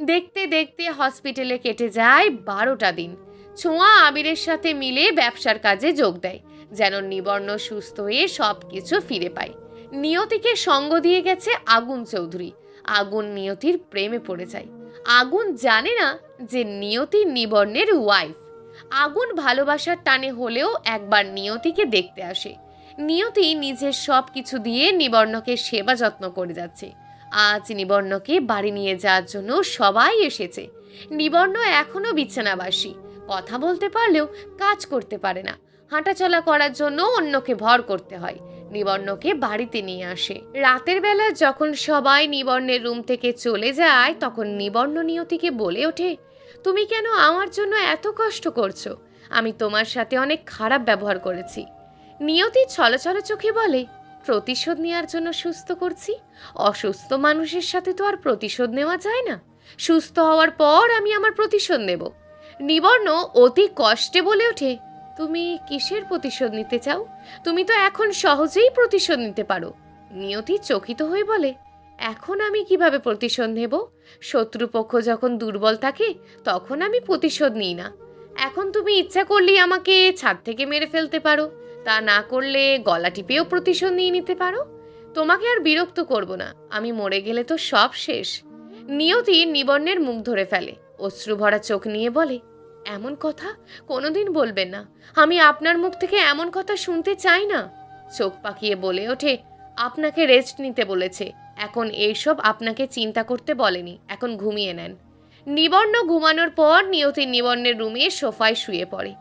দেখতে দেখতে হসপিটালে কেটে যায় 12টা দিন। ছোঁয়া আবিরের সাথে মিলে ব্যবসার কাজে যোগ দেয়, যেন নিবর্ণ সুস্থ হয়ে সব কিছু ফিরে পায়। নিয়তিকে সঙ্গ দিয়ে গেছে আগুন চৌধুরী। আগুন নিয়তির প্রেমে পড়ে যায়। আগুন জানে না যে নিয়তি নিবর্ণের ওয়াইফ। আগুন ভালোবাসার টানে হলেও একবার নিয়তিকে দেখতে আসে। নিয়তি নিজের সব কিছু দিয়ে নিবর্ণকে সেবা যত্ন করে যাচ্ছে। আজ নিবর্ণকে বাড়ি নিয়ে যাওয়ার জন্য সবাই এসেছে। নিবর্ণ এখনো বিছানাবাসী, কথা বলতে পারলেও কাজ করতে পারে না। হাঁটাচলা করার জন্য অন্যকে ভর করতে হয়। নিবর্ণকে বাড়িতে নিয়ে আসে। রাতের বেলা যখন সবাই নিবর্ণের রুম থেকে চলে যায়, তখন নিবর্ণ নিয়তিকে বলে ওঠে, তুমি কেন আমার জন্য এত কষ্ট করছো? আমি তোমার সাথে অনেক খারাপ ব্যবহার করেছি। নিয়তি ছলছল চোখে বলে, প্রতিশোধ নেওয়ার জন্য সুস্থ করছি। অসুস্থ মানুষের সাথে তো আর প্রতিশোধ নেওয়া যায় না। সুস্থ হওয়ার পর আমি আমার প্রতিশোধ নেব। নিবর্ণ অতি কষ্টে বলে ওঠে, তুমি কিসের প্রতিশোধ নিতে চাও? তুমি তো এখন সহজেই প্রতিশোধ নিতে পারো। নিয়তি চকিত হয়ে বলে, এখন আমি কিভাবে প্রতিশোধ নেব? শত্রুপক্ষ যখন দুর্বল থাকে তখন আমি প্রতিশোধ নিই না। এখন তুমি ইচ্ছা করলেই আমাকে ছাদ থেকে মেরে ফেলতে পারো, তা না করলে গলা টিপেও প্রতিশোধ নিয়ে নিতে পারো। তোমাকে আর বিরক্ত করব না, আমি মরে গেলে তো সব শেষ। নিয়তি নিবর্ণের মুখ ধরে ফেলে, অশ্রু ভরা চোখ নিয়ে বলে, এমন কথা কোনোদিন বলবেন না। আমি আপনার মুখ থেকে এমন কথা শুনতে চাই না। চোখ পাকিয়ে বলে ওঠে, আপনাকে রেস্ট নিতে বলেছে, এখন এইসব আপনাকে চিন্তা করতে বলেনি, এখন ঘুমিয়ে নেন। নিবর্ণ ঘুমানোর পর নিয়তি নিবর্ণের রুমে সোফায় শুয়ে পড়ে।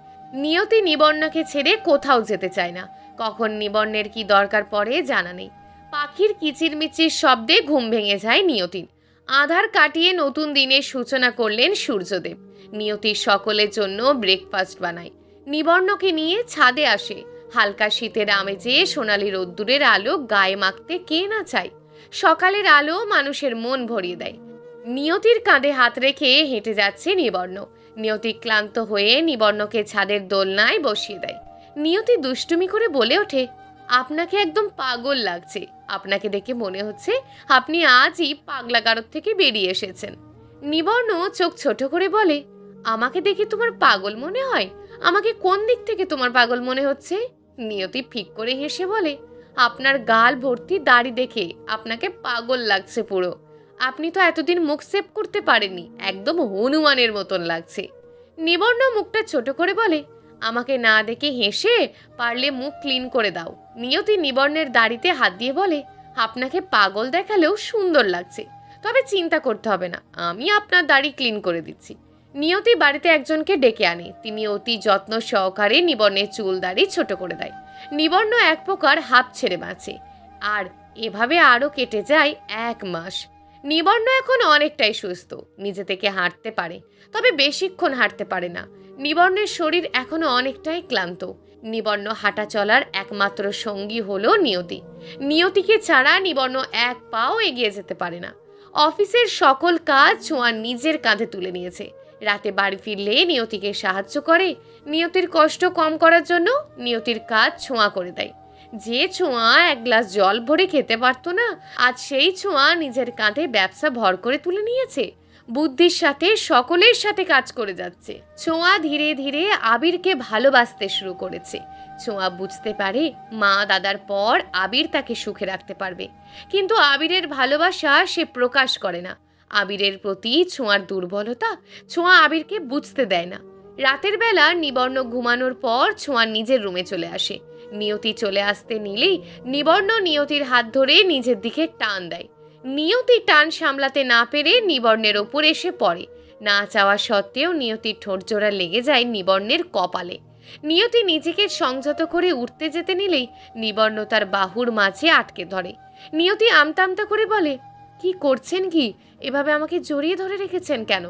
নিয়তি নিবর্ণকে ছেড়ে কোথাও যেতে চায় না। কখন নিবর্ণের কি দরকার পড়ে জানা নেই। পাখির কিচিরমিচির শব্দে ঘুম ভেঙে যায় নিয়তির। আধার কাটিয়ে নতুন দিনের সূচনা করলেন সূর্যদেব। নিয়তি সকলের জন্য ব্রেকফাস্ট বানায়। নিবর্ণকে নিয়ে ছাদে আসে। হালকা শীতের আমেজে সোনালি রোদ্দুরের আলো গায়ে মাখতে কে না চায়। সকালের আলো মানুষের মন ভরিয়ে দেয়। নিয়তির কাঁধে হাত রেখে হেঁটে যাচ্ছে নিবর্ণ। নিয়তি ক্লান্ত হয়ে নিবর্ণকে ছাদের দোলনায় বসিয়ে দেয়। নিয়তি দুষ্টুমি করে বলে ওঠে, আপনাকে একদম পাগল লাগছে। আপনাকে দেখে মনে হচ্ছে আপনি আজই পাগলাগারদ থেকে বেরিয়ে এসেছেন। নিবর্ণ চোখ ছোট করে বলে, আমাকে দেখে তোমার পাগল মনে হয়? আমাকে কোন দিক থেকে তোমার পাগল মনে হচ্ছে? নিয়তি ফিক করে হেসে বলে, আপনার গাল ভর্তি দাড়ি দেখে আপনাকে পাগল লাগছে পুরো। আপনি তো এতদিন মুখ সেভ করতে পারেননি, একদম হনুমানের মতন লাগছে। নিবর্ণ মুখটা ছোট করে বলে, আমাকে না দেখে হেসে পারলে মুখ ক্লিন করে দাও। নিয়তি নিবর্ণের দাড়িতে হাত দিয়ে বলে, আপনাকে পাগল দেখালেও সুন্দর লাগছে, তবে চিন্তা করতে হবে না, আমি আপনার দাড়ি ক্লিন করে দিচ্ছি। নিয়তি বাড়িতে একজনকে ডেকে আনে। তিনি অতি যত্ন সহকারে নিবর্ণের চুল দাড়ি ছোট করে দেয়। নিবর্ণ এক প্রকার হাঁপ ছেড়ে বাঁচে। আর এভাবে আরও কেটে যায় 1 মাস। নিবর্ণ এখন অনেকটাই সুস্থ, নিজে থেকে হাঁটতে পারে, তবে বেশিক্ষণ হাঁটতে পারে না। নিবর্ণের শরীর এখনো অনেকটাই ক্লান্ত। নিবর্ণ হাঁটা চলার একমাত্র সঙ্গী হলো নিয়তি। নিয়তিকে ছাড়া নিবর্ণ এক পাও এগিয়ে যেতে পারে না। অফিসের সকল কাজ ছোঁয়া নিজের কাঁধে তুলে নিয়েছে। রাতে বাড়ি ফিরলে নিয়তিকে সাহায্য করে। নিয়তির কষ্ট কম করার জন্য নিয়তির কাজ ছোঁয়া করে দেয়। যে ছোঁয়া 1 গ্লাস জল ভরে খেতে পারতো না, আজ সেই ছোঁয়া নিজের কাঁধে ব্যবসা ভর করে তুলে নিয়েছে। বুদ্ধির সাথে সকলের সাথে কাজ করে যাচ্ছে। ছোঁয়া ধীরে ধীরে আবিরকে ভালোবাসতে শুরু করেছে। ছোঁয়া বুঝতে পারে মা দাদার পর আবির তাকে সুখে রাখতে পারবে, কিন্তু আবিরের ভালোবাসা সে প্রকাশ করে না। আবিরের প্রতি ছোঁয়ার দুর্বলতা ছোঁয়া আবিরকে বুঝতে দেয় না। রাতের বেলা নিবর্ণ ঘুমানোর পর ছোঁয়া নিজের রুমে চলে আসে। নিয়তি চলে আসতে নিলেই নিবর্ণ নিয়তির হাত ধরে নিজের দিকে টান দেয়। নিয়তি টান সামলাতে না পেরে নিবর্ণের ওপর এসে পড়ে। না চাওয়া সত্ত্বেও নিয়তির ঠোঁটজোড়া লেগে যায় নিবর্ণের কপালে। নিয়তি নিজেকে সংযত করে উঠতে যেতে নিলেই নিবর্ণ তার বাহুর মাঝে আটকে ধরে। নিয়তি আমতা আমতা করে বলে, কি করছেন কি? এভাবে আমাকে জড়িয়ে ধরে রেখেছেন কেন?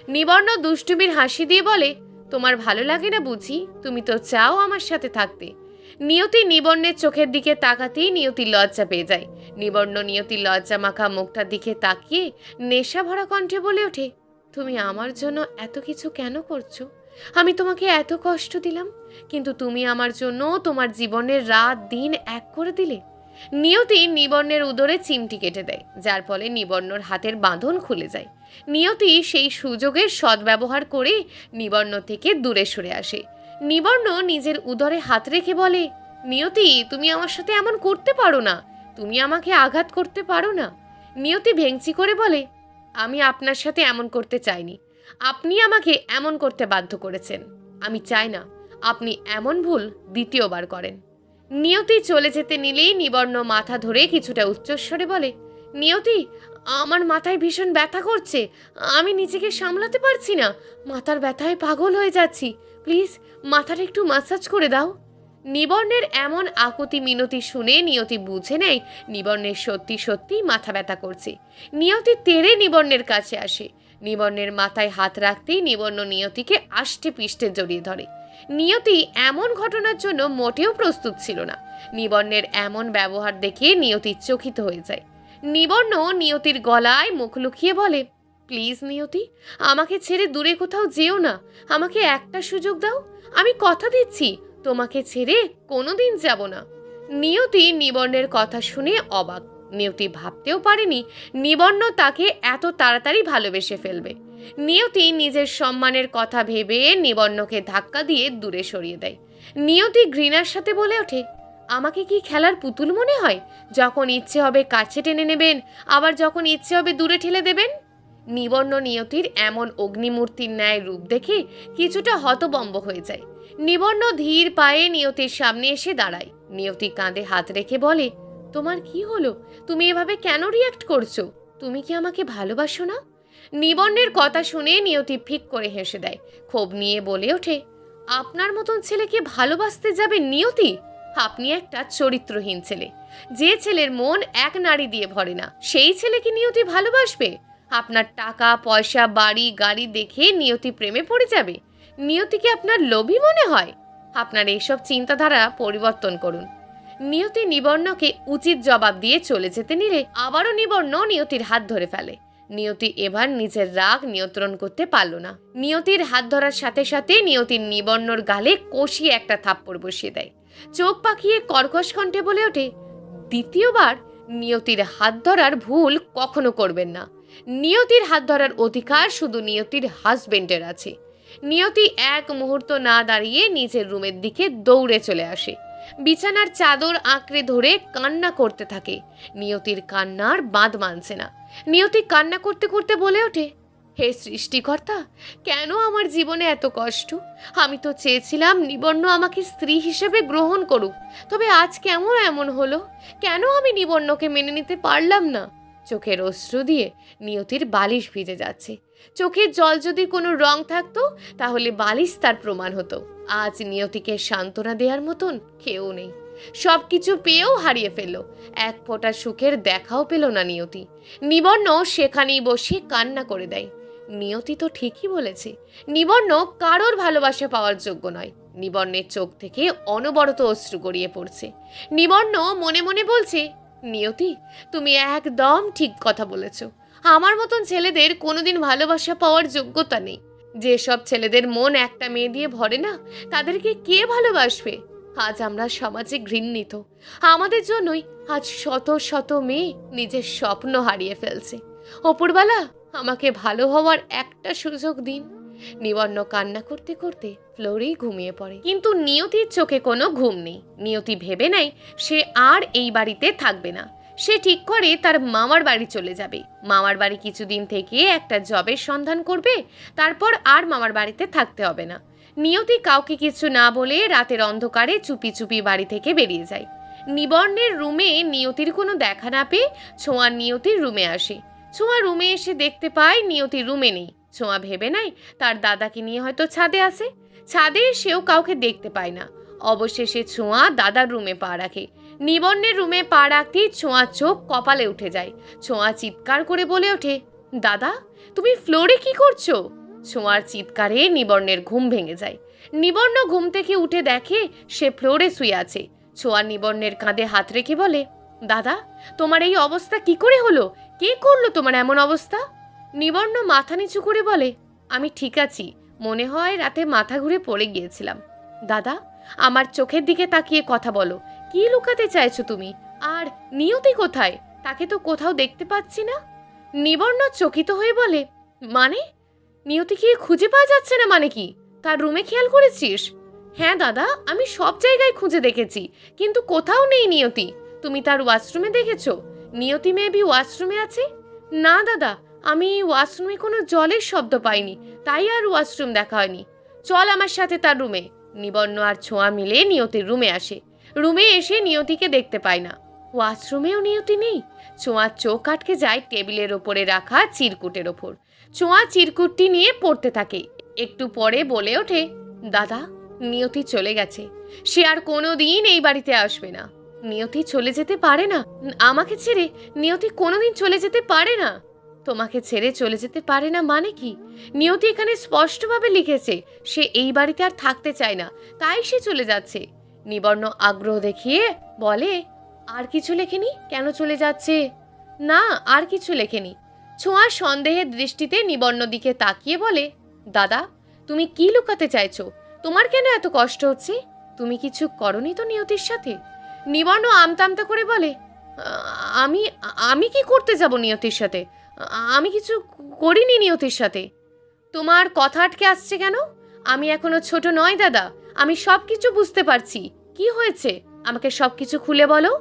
নিবর্ণ দুষ্টুমির হাসি দিয়ে বলে, তোমার ভালো লাগে না বুঝি? তুমি তো চাও আমার সাথে থাকতে। নিয়তি নিবর্ণের চোখের দিকে তাকাতেই নিয়তি লজ্জা পেয়ে যায়। নিবর্ণ নিয়তির লজ্জা মাখা মুখটার দিকে তাকিয়ে নেশা ভরা কণ্ঠে বলে ওঠে, তুমি আমার জন্য এত কিছু কেন করছো? আমি তোমাকে এত কষ্ট দিলাম, কিন্তু তুমি আমার জন্য তোমার জীবনের রাত দিন এক করে দিলে। নিয়তি নিবর্ণের উদরে চিমটি কেটে দেয়, যার ফলে নিবর্ণর হাতের বাঁধন খুলে যায়। নিয়তি সেই সুযোগের সদ্ব্যবহার করে নিবর্ণ থেকে দূরে সরে আসে। নিবর্ণ নিজের উদরে হাত রেখে বলে, নিয়তি তুমি আমার সাথে এমন করতে পারো না, তুমি আমাকে আঘাত করতে পারো না। নিয়তি ভেংচি করে বলে, আমি আপনার সাথে এমন করতে চাইনি। আপনি আমাকে এমন করতে বাধ্য করেছেন। আমি চাই না আপনি এমন ভুল দ্বিতীয়বার করেন। নিয়তি চলে যেতে নিলেই নিবর্ণ মাথা ধরে কিছুটা উচ্চস্বরে বলে, নিয়তি, আমার মাথায় ভীষণ ব্যথা করছে। আমি নিজেকে সামলাতে পারছি না। মাথার ব্যথায় পাগল হয়ে যাচ্ছি। প্লিজ মাথাটা একটু ম্যাসাজ করে দাও। নিবর্ণের এমন আকুতি মিনতি শুনে নিয়তি বুঝে নেয় নিবর্ণের সত্যি সত্যি মাথা ব্যথা করছে। নিয়তি তেড়ে নিবর্ণের কাছে আসে। নিবর্ণের মাথায় হাত রাখতেই নিবর্ণ নিয়তিকে আষ্টে পিষ্টে জড়িয়ে ধরে। নিয়তি এমন ঘটনার জন্য মোটেও প্রস্তুত ছিল না। নিবর্ণের এমন ব্যবহার দেখে নিয়তি চকিত হয়ে যায়। নিবর্ণ নিয়তির গলায় মুখ লুকিয়ে বলে, প্লিজ নিয়তি, আমাকে ছেড়ে দূরে কোথাও যেও না। আমাকে একটা সুযোগ দাও। আমি কথা দিচ্ছি তোমাকে ছেড়ে কোনোদিন যাব না। নিয়তি নিবর্ণের কথা শুনে অবাক। নিয়তি ভাবতেও পারেনি নিবর্ণ তাকে এত তাড়াতাড়ি ভালোবেসে ফেলবে। নিয়তি নিজের সম্মানের কথা ভেবে নিবর্ণকে ধাক্কা দিয়ে দূরে সরিয়ে দেয়। নিয়তি ঘৃণার সাথে বলে ওঠে, আমাকে কি খেলার পুতুল মনে হয়? যখন ইচ্ছে হবে কাছে টেনে নেবেন, আবার যখন ইচ্ছে হবে দূরে ঠেলে দেবেন। নিবর্ণ নিয়তির এমন অগ্নিমূর্তির ন্যায় রূপ দেখে কিছুটা হতবম্ব হয়ে যায়। নিবর্ণ ধীর পায়ে নিয়তির সামনে এসে দাঁড়ায়। নিয়তি কাঁধে হাত রেখে বলে, তোমার কি হলো? তুমি এভাবে কেন রিয়াক্ট করছো? তুমি কি আমাকে ভালোবাসো না? নিবর্ণের কথা শুনে নিয়তি ফিক করে হেসে দেয়। ক্ষোভ নিয়ে বলে ওঠে, আপনার মতন ছেলেকে ভালোবাসতে যাবে নিয়তি? আপনি একটা চরিত্রহীন ছেলে। যে ছেলের মন এক নারী দিয়ে ভরে না, সেই ছেলেকে নিয়তি ভালোবাসবে? আপনার টাকা পয়সা বাড়ি গাড়ি দেখে নিয়তি প্রেমে পড়ে যাবে? নিয়তিকে আপনার লোভী মনে হয়? আপনার এইসব চিন্তাধারা পরিবর্তন করুন। নিয়তি নিবর্ণকে উচিত জবাব দিয়ে চলে যেতে নিলে আবারও নিবর্ণ নিয়তির হাত ধরে ফেলে। নিয়তি এবার নিজের রাগ নিয়ন্ত্রণ করতে পারল না। নিয়তির হাত ধরার সাথে সাথে নিয়তির নিবর্ণর গালে কষিয়ে একটা থাপ্পড় বসিয়ে দেয়। চোখ পাকিয়ে কর্কশ কণ্ঠে বলে ওঠে, দ্বিতীয়বার নিয়তির হাত ধরার ভুল কখনো করবেন না। নিয়তির হাত ধরার অধিকার শুধু নিয়তির হাজবেন্ডের আছে। নিয়তি এক মুহূর্ত না দাঁড়িয়ে নিজের রুমের দিকে দৌড়ে চলে আসে। বিছানার চাদর আঁকড়ে ধরে কান্না করতে থাকে। নিয়তির কান্নার বাঁধ মানছে না। নিয়তি কান্না করতে করতে বলে ওঠে, হে সৃষ্টিকর্তা, কেন আমার জীবনে এত কষ্ট? আমি তো চেয়েছিলাম নিবর্ণ আমাকে স্ত্রী হিসেবে গ্রহণ করুক, তবে আজ কেমন এমন হলো? কেন আমি নিবর্ণকে মেনে নিতে পারলাম না? চোখের অশ্রু দিয়ে নিয়তির বালিশ ভিজে যাচ্ছে। চোখের জল যদি কোনো রং থাকতো তাহলে বালিশ তার প্রমাণ হতো। আজ নিয়তিকে সান্ত্বনা দেওয়ার মতন কেউ নেই। সব কিছু পেয়েও হারিয়ে ফেলল। এক ফোঁটা সুখের দেখাও পেল না নিয়তি। নিবর্ণ সেখানেই বসে কান্না করে দেয়। নিয়তি তো ঠিকই বলেছে, নিবর্ণ কারোর ভালোবাসা পাওয়ার যোগ্য নয়। নিবর্ণের চোখ থেকে অনবরত অশ্রু গড়িয়ে পড়ছে। নিবর্ণ মনে মনে বলছে, নিয়তি, তুমি একদম ঠিক কথা বলেছ। আমার মতন ছেলেদের কোনোদিন ভালোবাসা পাওয়ার যোগ্যতা নেই। যেসব ছেলেদের মন একটা মেয়ে দিয়ে ভরে না, তাদেরকে কে ভালোবাসবে? আজ আমরা সমাজে ঘৃণিত। আমাদের জন্যই আজ শত শত মেয়ে নিজের স্বপ্ন হারিয়ে ফেলছে। ওপরওয়ালা, আমাকে ভালো হওয়ার একটা সুযোগ দিন। নিবর্ণ কান্না করতে করতে ফ্লোরেই ঘুমিয়ে পড়ে। কিন্তু নিয়তির চোখে কোনো ঘুম নেই। নিয়তি ভেবে নেয় সে আর এই বাড়িতে থাকবে না। সে ঠিক করে তার মামার বাড়ি চলে যাবে। মামার বাড়ি কিছুদিন থেকে একটা জবের সন্ধান করবে, তারপর আর মামার বাড়িতে থাকতে হবে না। নিয়তি কাউকে কিছু না বলে রাতের অন্ধকারে চুপি চুপি বাড়ি থেকে বেরিয়ে যায়। নিবর্ণের রুমে নিয়তির কোনো দেখা না পেয়ে ছোঁয়া নিয়তির রুমে আসে। ছোঁয়া রুমে এসে দেখতে পায় নিয়তি রুমে নেই। ছোঁয়া ভেবে নেয় তার দাদাকে নিয়ে হয়তো ছাদে আসে। ছাদে সেও কাউকে দেখতে পায় না। অবশেষে ছোঁয়া দাদার রুমে পা রাখে। নিবর্ণের রুমে পা রাখতেই ছোঁয়া চোখ কপালে উঠে যায়। ছোঁয়া চিৎকার করে বলে ওঠে, দাদা, তুমি ফ্লোরে কি করছো? ছোঁয়ার চিৎকারে নিবর্ণের ঘুম ভেঙে যায়। নিবর্ণ ঘুম থেকে উঠে দেখে সে ফ্লোরে শুয়ে আছে। ছোঁয়া নিবর্ণের কাঁধে হাত রেখে বলে, দাদা, তোমার এই অবস্থা কি করে হলো? কে করলো তোমার এমন অবস্থা? নিবর্ণ মাথা নিচু করে বলে, আমি ঠিক আছি। মনে হয় রাতে মাথা ঘুরে পড়ে গিয়েছিলাম। দাদা, আমার চোখের দিকে তাকিয়ে কথা বলো। কি লুকাতে চাইছো তুমি? আর নিয়তি কোথায়? তাকে তো কোথাও দেখতে পাচ্ছি না। নিবর্ণ চকিত হয়ে বলে, মানে? নিয়তিকে খুঁজে পাওয়া যাচ্ছে না মানে কি? তার রুমে খেয়াল করেছিস? হ্যাঁ দাদা, আমি সব জায়গায় খুঁজে দেখেছি, কিন্তু কোথাও নেই নিয়তি। তুমি তার ওয়াশরুমে দেখেছো? নিয়তি মেবি ওয়াশরুমে আছে। না দাদা, আমি ওয়াশরুমে কোনো জলের শব্দ পাইনি, তাই আর ওয়াশরুম দেখা হয়নি। চল আমার সাথে তার রুমে। নিবর্ণ আর ছোঁয়া মিলে নিয়তির রুমে আসে। রুমে এসে নিয়তিকে দেখতে পায় না। ওয়াশরুমেও নিয়তি নেই। ছোঁয়ার চোখ আটকে যায় টেবিলের ওপরে রাখা চিরকুটের ওপর। ছোঁয়া চিরকুটটি নিয়ে পড়তে থাকে। একটু পরে বলে ওঠে, দাদা, নিয়তি চলে গেছে। সে আর কোনো দিন এই বাড়িতে আসবে না। নিয়তি চলে যেতে পারে না। আমাকে ছেড়ে নিয়তি কোনোদিন চলে যেতে পারে না। তোমাকে ছেড়ে চলে যেতে পারে না মানে কি? নিয়তি এখানে স্পষ্টভাবে লিখেছে সে এই বাড়িতে আর থাকতে চায় না, তাই সে চলে যাচ্ছে। নিবর্ণ আগ্রহ দেখিয়ে বলে, আর কিছু লেখেনি? কেন চলে যাচ্ছে? না, আর কিছু লেখেনি। ছোঁয়া সন্দেহের দৃষ্টিতে নিবর্ণ দিকে তাকিয়ে বলে, দাদা, তুমি কি লুকাতে চাইছো? তোমার কেন এত কষ্ট হচ্ছে? তুমি কিছু করনি তো নিয়তির সাথে? নিবর্ণ আমতা করে বলে, আমি আমি কি করতে যাব নিয়তির সাথে? আমি কিছু করিনি নিয়তির সাথে। তোমার কথা আটকে আসছে কেন? আমি এখনো ছোট নয় দাদা, আমি সব কিছু বুঝতে পারছি। কি হয়েছে আমাকে সব কিছু খুলে বলো।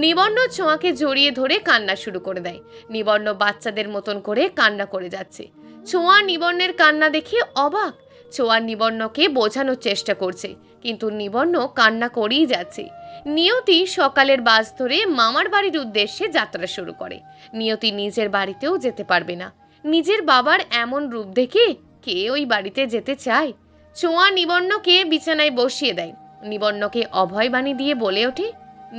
নিবর্ণ ছোঁয়াকে জড়িয়ে ধরে কান্না শুরু করে দেয়। নিবর্ণ বাচ্চাদের মতন করে কান্না করে যাচ্ছে। ছোঁয়া নিবর্ণের কান্না দেখে অবাক। ছোঁয়া নিবর্ণকে বোঝানোর চেষ্টা করছে, কিন্তু নিবর্ণ কান্না করেই যাচ্ছে। নিয়তি সকালের বাস ধরে মামার বাড়ির উদ্দেশ্যে যাত্রা শুরু করে। নিয়তি নিজের বাড়িতেও যেতে পারবে না। নিজের বাবার এমন রূপ দেখে কে ওই বাড়িতে যেতে চায়? ছোঁয়া নিবর্ণকে বিছানায় বসিয়ে দেয়। নিবর্ণকে অভয় বাণী দিয়ে বলে ওঠে,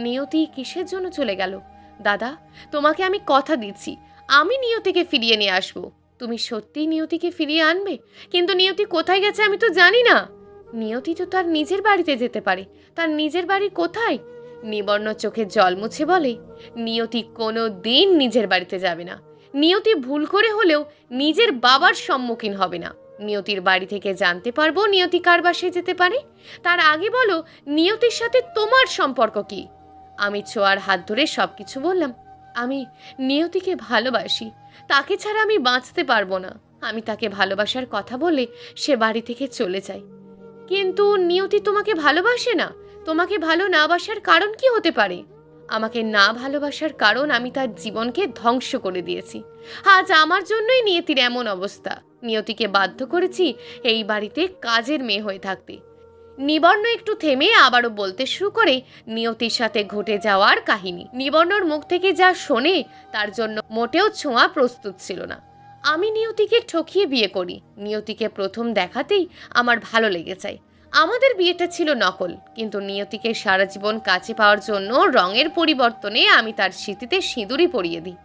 নিয়তি কিসের জন্য চলে গেল? দাদা, তোমাকে আমি কথা দিচ্ছি, আমি নিয়তিকে ফিরিয়ে নিয়ে আসবো। তুমি সত্যি নিয়তিকে ফিরিয়ে আনবে? কিন্তু নিয়তি কোথায় গেছে আমি তো জানি না। নিয়তি তো তার নিজের বাড়িতে যেতে পারে। তার নিজের বাড়ি কোথায়? নিবর্ণ চোখে জল মুছে বলে, নিয়তি কোনো দিন নিজের বাড়িতে যাবে না। নিয়তি ভুল করে হলেও নিজের বাবার সম্মুখীন হবে না। নিয়তির বাড়ি থেকে জানতে পারবো নিয়তি কার বাসায় যেতে পারে। তার আগে বলো, নিয়তির সাথে তোমার সম্পর্ক কি? আমি ছোঁয়ার হাত ধরে সবকিছু বললাম। আমি নিয়তিকে ভালোবাসি, তাকে ছাড়া আমি বাঁচতে পারবো না। আমি তাকে ভালোবাসার কথা বলে সে বাড়ি থেকে চলে যায়। কিন্তু নিয়তি তোমাকে ভালোবাসে না। তোমাকে ভালো না বাসার কারণ কি হতে পারে? আমাকে না ভালোবাসার কারণ আমি তার জীবনকে ধ্বংস করে দিয়েছি। আজ আমার জন্যই নিয়তির এমন অবস্থা। নিয়তিকে বাধ্য করেছি এই বাড়িতে কাজের মেয়ে হয়ে থাকতে। নিবর্ণ একটু থেমে আবারও বলতে শুরু করে নিয়তির সাথে ঘটে যাওয়ার কাহিনী। নিবর্ণর মুখ থেকে যা শোনে তার জন্য মোটেও ছোঁয়া প্রস্তুত ছিল না। আমি নিয়তিকে ঠকিয়ে বিয়ে করি। নিয়তিকে প্রথম দেখাতেই আমার ভালো লেগে যায়। আমাদের বিয়েটা ছিল নকল, কিন্তু নিয়তিকে সারা জীবন কাছে পাওয়ার জন্য রঙের পরিবর্তনে আমি তার স্মৃতিতে সিঁদুরই পরিয়ে দিই।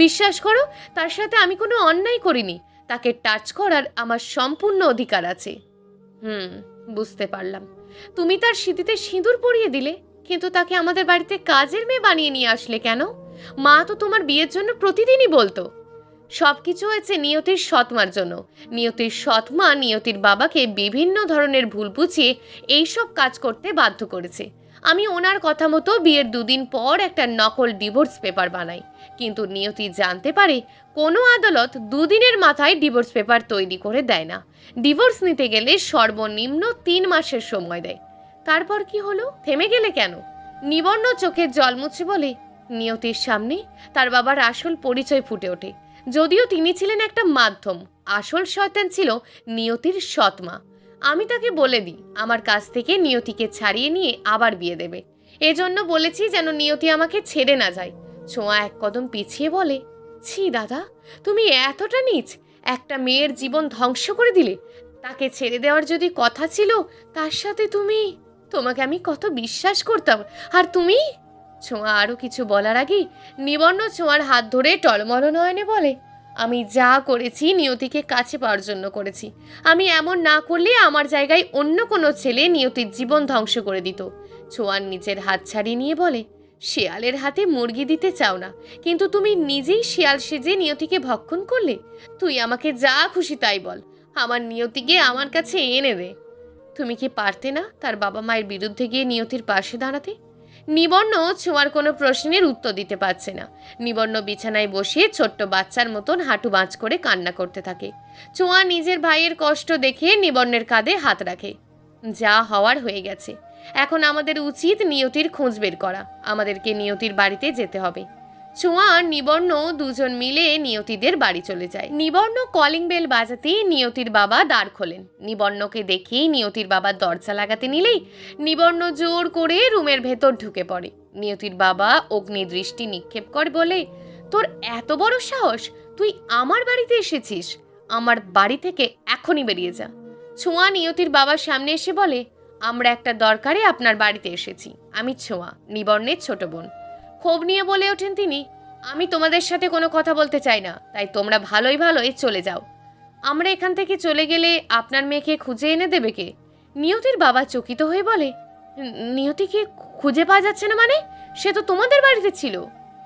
বিশ্বাস করো, তার সাথে আমি কোনো অন্যায় করিনি। তাকে টাচ করার আমার সম্পূর্ণ অধিকার আছে। বুঝতে পারলাম। তুমি তার স্মৃতিতে সিঁদুর পরিয়ে দিলে, কিন্তু তাকে আমাদের বাড়িতে কাজের মেয়ে বানিয়ে নিয়ে আসলে কেন? মা তো তোমার বিয়ের জন্য প্রতিদিনই বলতো। সবকিছু হয়েছে নিয়তির সৎমার জন্য। নিয়তির সৎমা নিয়তির বাবাকে বিভিন্ন ধরনের ভুল বুঝিয়ে এইসব কাজ করতে বাধ্য করেছে। আমি ওনার কথা মতো বিয়ের দুদিন পর একটা নকল ডিভোর্স পেপার বানাই, কিন্তু নিয়তি জানতে পারে কোনো আদালত দুদিনের মাথায় ডিভোর্স পেপার তৈরি করে দেয় না। ডিভোর্স নিতে গেলে সর্বনিম্ন 3 মাসের সময় দেয়। তারপর কি হলো? থেমে গেলে কেন? নিবর্ণ চোখের জল মুছে বলে, নিয়তির সামনে তার বাবার আসল পরিচয় ফুটে ওঠে। যদিও তিনি ছিলেন একটা মাধ্যম, আসল শয়তান ছিল নিয়তির সৎমা। আমি তাকে বলে দিই আমার কাছ থেকে নিয়তিকে ছাড়িয়ে নিয়ে আবার বিয়ে দেবে। এজন্য বলেছি যেন নিয়তি আমাকে ছেড়ে না যায়। ছোঁয়া এক কদম পিছিয়ে বলে, ছি দাদা, তুমি এতটা নীচ! একটা মেয়ের জীবন ধ্বংস করে দিলে। তাকে ছেড়ে দেওয়ার যদি কথা ছিল, তার সাথে তোমাকে আমি কত বিশ্বাস করতাম, আর তুমি। ছোঁয়া আরও কিছু বলার আগেই নিবর্ণ ছোঁয়ার হাত ধরে টলমল নয়নে বলে, আমি যা করেছি নিয়তিকে কাছে পাওয়ার জন্য করেছি। আমি এমন না করলে আমার জায়গায় অন্য কোনো ছেলে নিয়তির জীবন ধ্বংস করে দিত। ছোঁয়ার নিচের হাত ছাড়িয়ে নিয়ে বলে, শিয়ালের হাতে মুরগি দিতে চাও না, কিন্তু তুমি নিজেই শিয়াল সেজে নিয়তিকে ভক্ষণ করলে। তুই আমাকে যা খুশি তাই বল, আমার নিয়তিকে আমার কাছে এনে দে। তুমি কি পারতে না তার বাবা মায়ের বিরুদ্ধে গিয়ে নিয়তির পাশে দাঁড়াতে? নিবর্ণ ছোঁয়ার কোনো প্রশ্নের উত্তর দিতে পারছে না। নিবর্ণ বিছানায় বসিয়ে ছোট্ট বাচ্চার মতন হাঁটু বাঁচ করে কান্না করতে থাকে। ছোঁয়া নিজের ভাইয়ের কষ্ট দেখে নিবর্ণের কাঁধে হাত রাখে। যা হওয়ার হয়ে গেছে, এখন আমাদের উচিত নিয়তির খোঁজ বের করা। আমাদেরকে নিয়তির বাড়িতে যেতে হবে। ছোঁয়া আর নিবর্ণ দুজন মিলে নিয়তিদের বাড়ি চলে যায়। নিবর্ণ কলিং বেল বাজাতেই নিয়তির বাবা দ্বার খোলেন। নিবর্ণকে দেখেই নিয়তির বাবা দরজা লাগাতে নিলেই নিবর্ণ জোর করে রুমের ভেতর ঢুকে পড়ে। নিয়তির বাবা অগ্নি দৃষ্টি নিক্ষেপ করে বলে, তোর এত বড় সাহস, তুই আমার বাড়িতে এসেছিস? আমার বাড়ি থেকে এখনই বেরিয়ে যা। ছোঁয়া নিয়তির বাবার সামনে এসে বলে, আমরা একটা দরকারে আপনার বাড়িতে এসেছি। আমি ছোঁয়া, নিবর্ণের ছোট বোন। ক্ষোভ নিয়ে বলে ওঠেন তিনি, আমি তোমাদের সাথে কোনো কথা বলতে চাই না, তাই তোমরা ভালোই ভালোই চলে যাও। আমরা এখান থেকে চলে গেলে আপনার মেয়েকে খুঁজে এনে দেবে কে? নিয়তির বাবা চকিত হয়ে বলে, নিয়তিকে খুঁজে পাওয়া যাচ্ছে না মানে? সে তো তোমাদের বাড়িতে ছিল।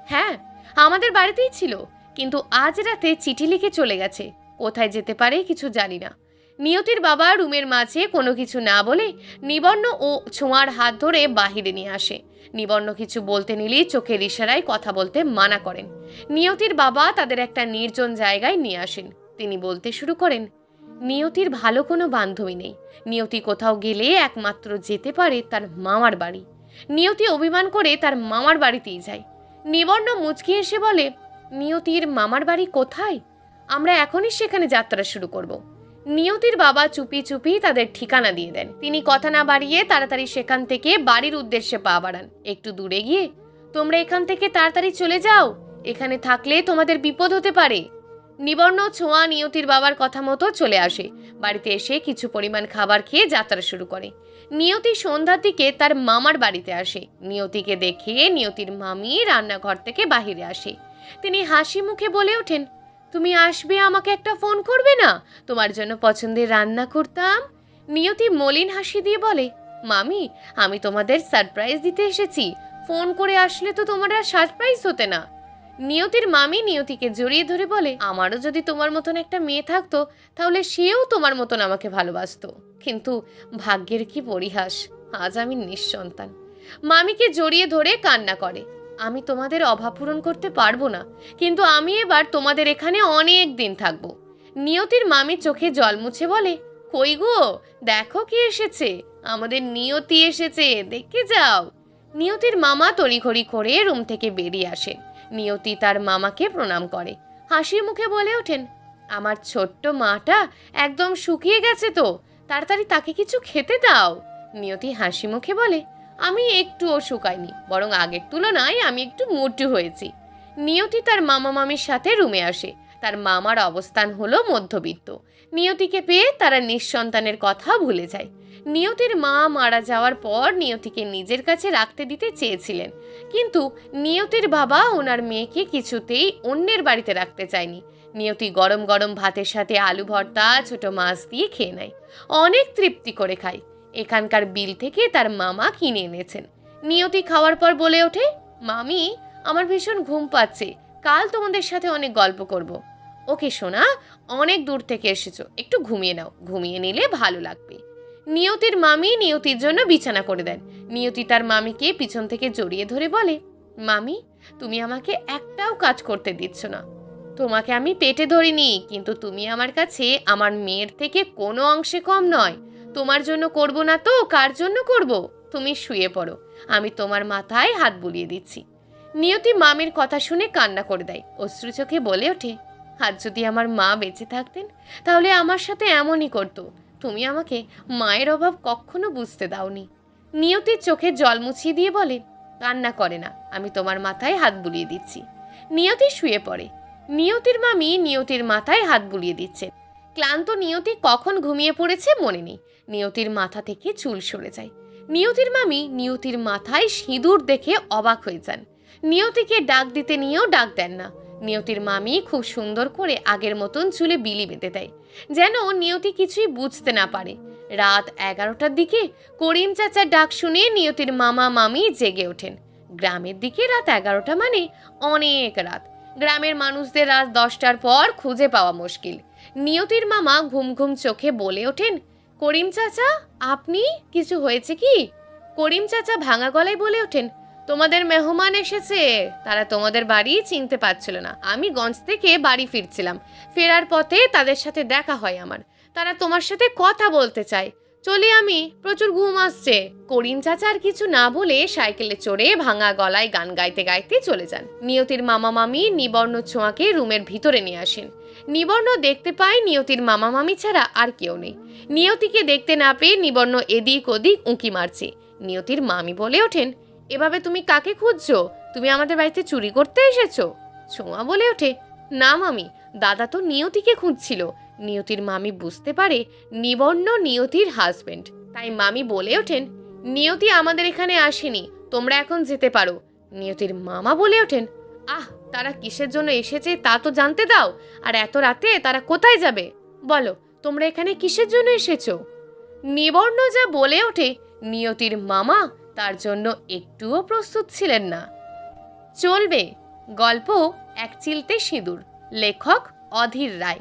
হ্যাঁ, আমাদের বাড়িতেই ছিল, কিন্তু আজ রাতে চিঠি লিখে চলে গেছে। কোথায় যেতে পারে কিছু জানি না। নিয়তির বাবা রুমের মাঝে কোনো কিছু না বলে নিবর্ণ ও ছোঁয়ার হাত ধরে বাহিরে নিয়ে আসে। নিবর্ণ কিছু বলতে নিলেই চোখের ইশারায় কথা বলতে মানা করেন। নিয়তির বাবা তাদের একটা নির্জন জায়গায় নিয়ে আসেন। তিনি বলতে শুরু করেন, নিয়তির ভালো কোনো বান্ধবী নেই। নিয়তি কোথাও গেলে একমাত্র যেতে পারে তার মামার বাড়ি। নিয়তি অভিমান করে তার মামার বাড়িতেই যায়। নিবর্ণ মুচকি এসে বলে, নিয়তির মামার বাড়ি কোথায়? আমরা এখনই সেখানে যাত্রা শুরু করব। নিয়তির বাবা চুপি চুপি তাদের ঠিকানা দিয়ে দেন। তিনি কথা না বাড়িয়ে তাড়াতাড়ি সেখান থেকে বাড়ির উদ্দেশ্যে পা বাড়ান। একটু দূরে গিয়ে, তোমরা এখান থেকে তাড়াতাড়ি চলে যাও, এখানে থাকলে তোমাদের বিপদ হতে পারে। নিবর্ণ ছোঁয়া নিয়তির বাবার কথা মতো চলে আসে। বাড়িতে এসে কিছু পরিমাণ খাবার খেয়ে যাত্রা শুরু করে। নিয়তি সন্ধ্যার দিকে তার মামার বাড়িতে আসে। নিয়তিকে দেখে নিয়তির মামি রান্নাঘর থেকে বাহিরে আসে। তিনি হাসি মুখে বলে ওঠেন, তুমি আসবে, আমাকে একটা ফোন করবে না? তোমার জন্য পছন্দের রান্না করতাম। নিয়তি মলিন হাসি দিয়ে বলে, মামি, আমি তোমাদের সারপ্রাইজ দিতে এসেছি। ফোন করে আসলে তো তোমরা সারপ্রাইজ হতে না। নিয়তির মামি নিয়তিকে জড়িয়ে ধরে বলে, আমারও যদি তোমার মতন একটা মেয়ে থাকতো, তাহলে সেও তোমার মতন আমাকে ভালোবাসতো। কিন্তু ভাগ্যের কি পরিহাস, আজ আমি নিঃসন্তান। মামিকে জড়িয়ে ধরে কান্না করে, আমি তোমাদের অভাব পূরণ করতে পারবো না, কিন্তু আমি এবার তোমাদের এখানে অনেক দিন থাকবো। নিয়তির মামি চোখে জল মুছে বলে, কই গো, দেখো কে এসেছে, আমাদের নিয়তি এসেছে, দেখে যাও। নিয়তির মামা তড়িঘড়ি করে রুম থেকে বেরিয়ে আসেন। নিয়তি তার মামাকে প্রণাম করে, হাসি মুখে বলে ওঠেন, আমার ছোট্ট মাটা একদম শুকিয়ে গেছে তো, তাড়াতাড়ি তাকে কিছু খেতে দাও। নিয়তি হাসি মুখে বলে, আমি একটুও শুকাইনি, বরং আগের তুলনায় আমি একটু মোটু হয়েছি। নিয়তি তার মামা মামির সাথে রুমে আসে। তার মামার অবস্থান হলো মধ্যবিত্ত। নিয়তিকে পেয়ে তারা নিঃসন্তানের কথা ভুলে যায়। নিয়তির মা মারা যাওয়ার পর নিয়তিকে নিজের কাছে রাখতে দিতে চেয়েছিলেন, কিন্তু নিয়তির বাবা ওনার মেয়েকে কিছুতেই অন্যের বাড়িতে রাখতে চায়নি। নিয়তি গরম গরম ভাতের সাথে আলু ভর্তা, ছোট মাছ দিয়ে খেয়ে নেয়, অনেক তৃপ্তি করে খায়। এখানকার বিল থেকে তার মামা কিনে এনেছেন। নিয়তি খাওয়ার পর বলে ওঠে, মামি, আমার ভীষণ ঘুম পাচ্ছে, কাল তোমাদের সাথে অনেক গল্প করব। ওকে সোনা, অনেক দূর থেকে এসেছো, একটু ঘুমিয়ে নাও, ঘুমিয়ে নিলে ভালো লাগবে। নিয়তির মামি নিয়তির জন্য বিছানা করে দেন। নিয়তি তার মামিকে পিছন থেকে জড়িয়ে ধরে বলে, মামি, তুমি আমাকে একটাও কাজ করতে দিচ্ছ না। তোমাকে আমি পেটে ধরিনি, কিন্তু তুমি আমার কাছে আমার মেয়ের থেকে কোনো অংশে কম নয়। তোমার জন্য করব না তো কার জন্য করব? তুমি শুয়ে পড়ো, আমি তোমার মাথায় হাত বুলিয়ে দিচ্ছি। নিয়তি মামির কথা শুনে কান্না করে দেয়, অশ্রু চোখে বলে ওঠে, আজ যদি আমার মা বেঁচে থাকতেন, তাহলে আমার সাথে এমনই করতো। তুমি আমাকে মায়ের অভাব কখনো বুঝতে দাওনি। নিয়তির চোখে জল মুছিয়ে দিয়ে বলে, কান্না করে না, আমি তোমার মাথায় হাত বুলিয়ে দিচ্ছি। নিয়তি শুয়ে পড়ে। নিয়তির মামি নিয়তির মাথায় হাত বুলিয়ে দিচ্ছে। ক্লান্ত নিয়তি কখন ঘুমিয়ে পড়েছে মনে নেই। নিয়তির মাথা থেকে চুল সরে যায়। নিয়তির মামি নিয়তির মাথায় সিঁদুর দেখে অবাক হয়ে যান। নিয়তিকে ডাক দিতে নিয়েও ডাক দেন না। নিয়তির মামি খুব সুন্দর করে আগের মতন চুলে বিলি বেঁধে দেয়, যেন নিয়তি কিছুই বুঝতে না পারে। রাত 11টার দিকে করিম চাচার ডাক শুনে নিয়তির মামা মামি জেগে ওঠেন। গ্রামের দিকে রাত 11টা মানে অনেক রাত। গ্রামের মানুষদের রাত 10টার পর খুঁজে পাওয়া মুশকিল। নিয়তির মামা ঘুম ঘুম চোখে বলে ওঠেন, করিম চাচা, আপনি, কিছু হয়েছে কি? করিম চাচা ভাঙা গলায় বলে ওঠেন, তোমাদের মেহমান এসেছে, তারা তোমাদের বাড়ি চিনতে পারছিল না। আমি গঞ্জ থেকে বাড়ি ফিরছিলাম, ফেরার পথে তাদের সাথে দেখা হয় আমার। তারা তোমার সাথে কথা বলতে চায়। চলি আমি, প্রচুর ঘুম আসছে। করিম চাচা আর কিছু না বলে সাইকেলে চড়ে ভাঙা গলায় গান গাইতে গাইতে চলে যান। নিয়তির মামা মামি নিবর্ণ ছোঁয়াকে রুমের ভিতরে নিয়ে আসেন। নিবর্ণ দেখতে পায় নিয়তির মামা মামি ছাড়া আর কেউ নেই। নিয়তিকে দেখতে না পেয়ে নিবর্ণ এদিক ওদিক উঁকি মারছে। নিয়তির মামি বলে ওঠেন, এভাবে তুমি কাকে খুঁজছো? তুমি আমাদের বাড়িতে চুরি করতে এসেছো? ছোঁয়া বলে ওঠে, না মামি, দাদা তো নিয়তিকে খুঁজছিল। নিয়তির মামি বুঝতে পারে নিবর্ণ নিয়তির হাজবেন্ড, তাই মামি বলে ওঠেন, নিয়তি আমাদের এখানে আসেনি, তোমরা এখন যেতে পারো। নিয়তির মামা বলে ওঠেন, আহ, তারা কিসের জন্য এসেছে তা তো জানতে দাও। আর এত রাতে তারা কোথায় যাবে? বলো, তোমরা এখানে কিসের জন্য এসেছো? নিবর্ণ যা বলে ওঠে, নিয়তির মামা তার জন্য একটুও প্রস্তুত ছিলেন না। চলবে গল্প এক চিলতে সিঁদুর, লেখক অধীর রায়।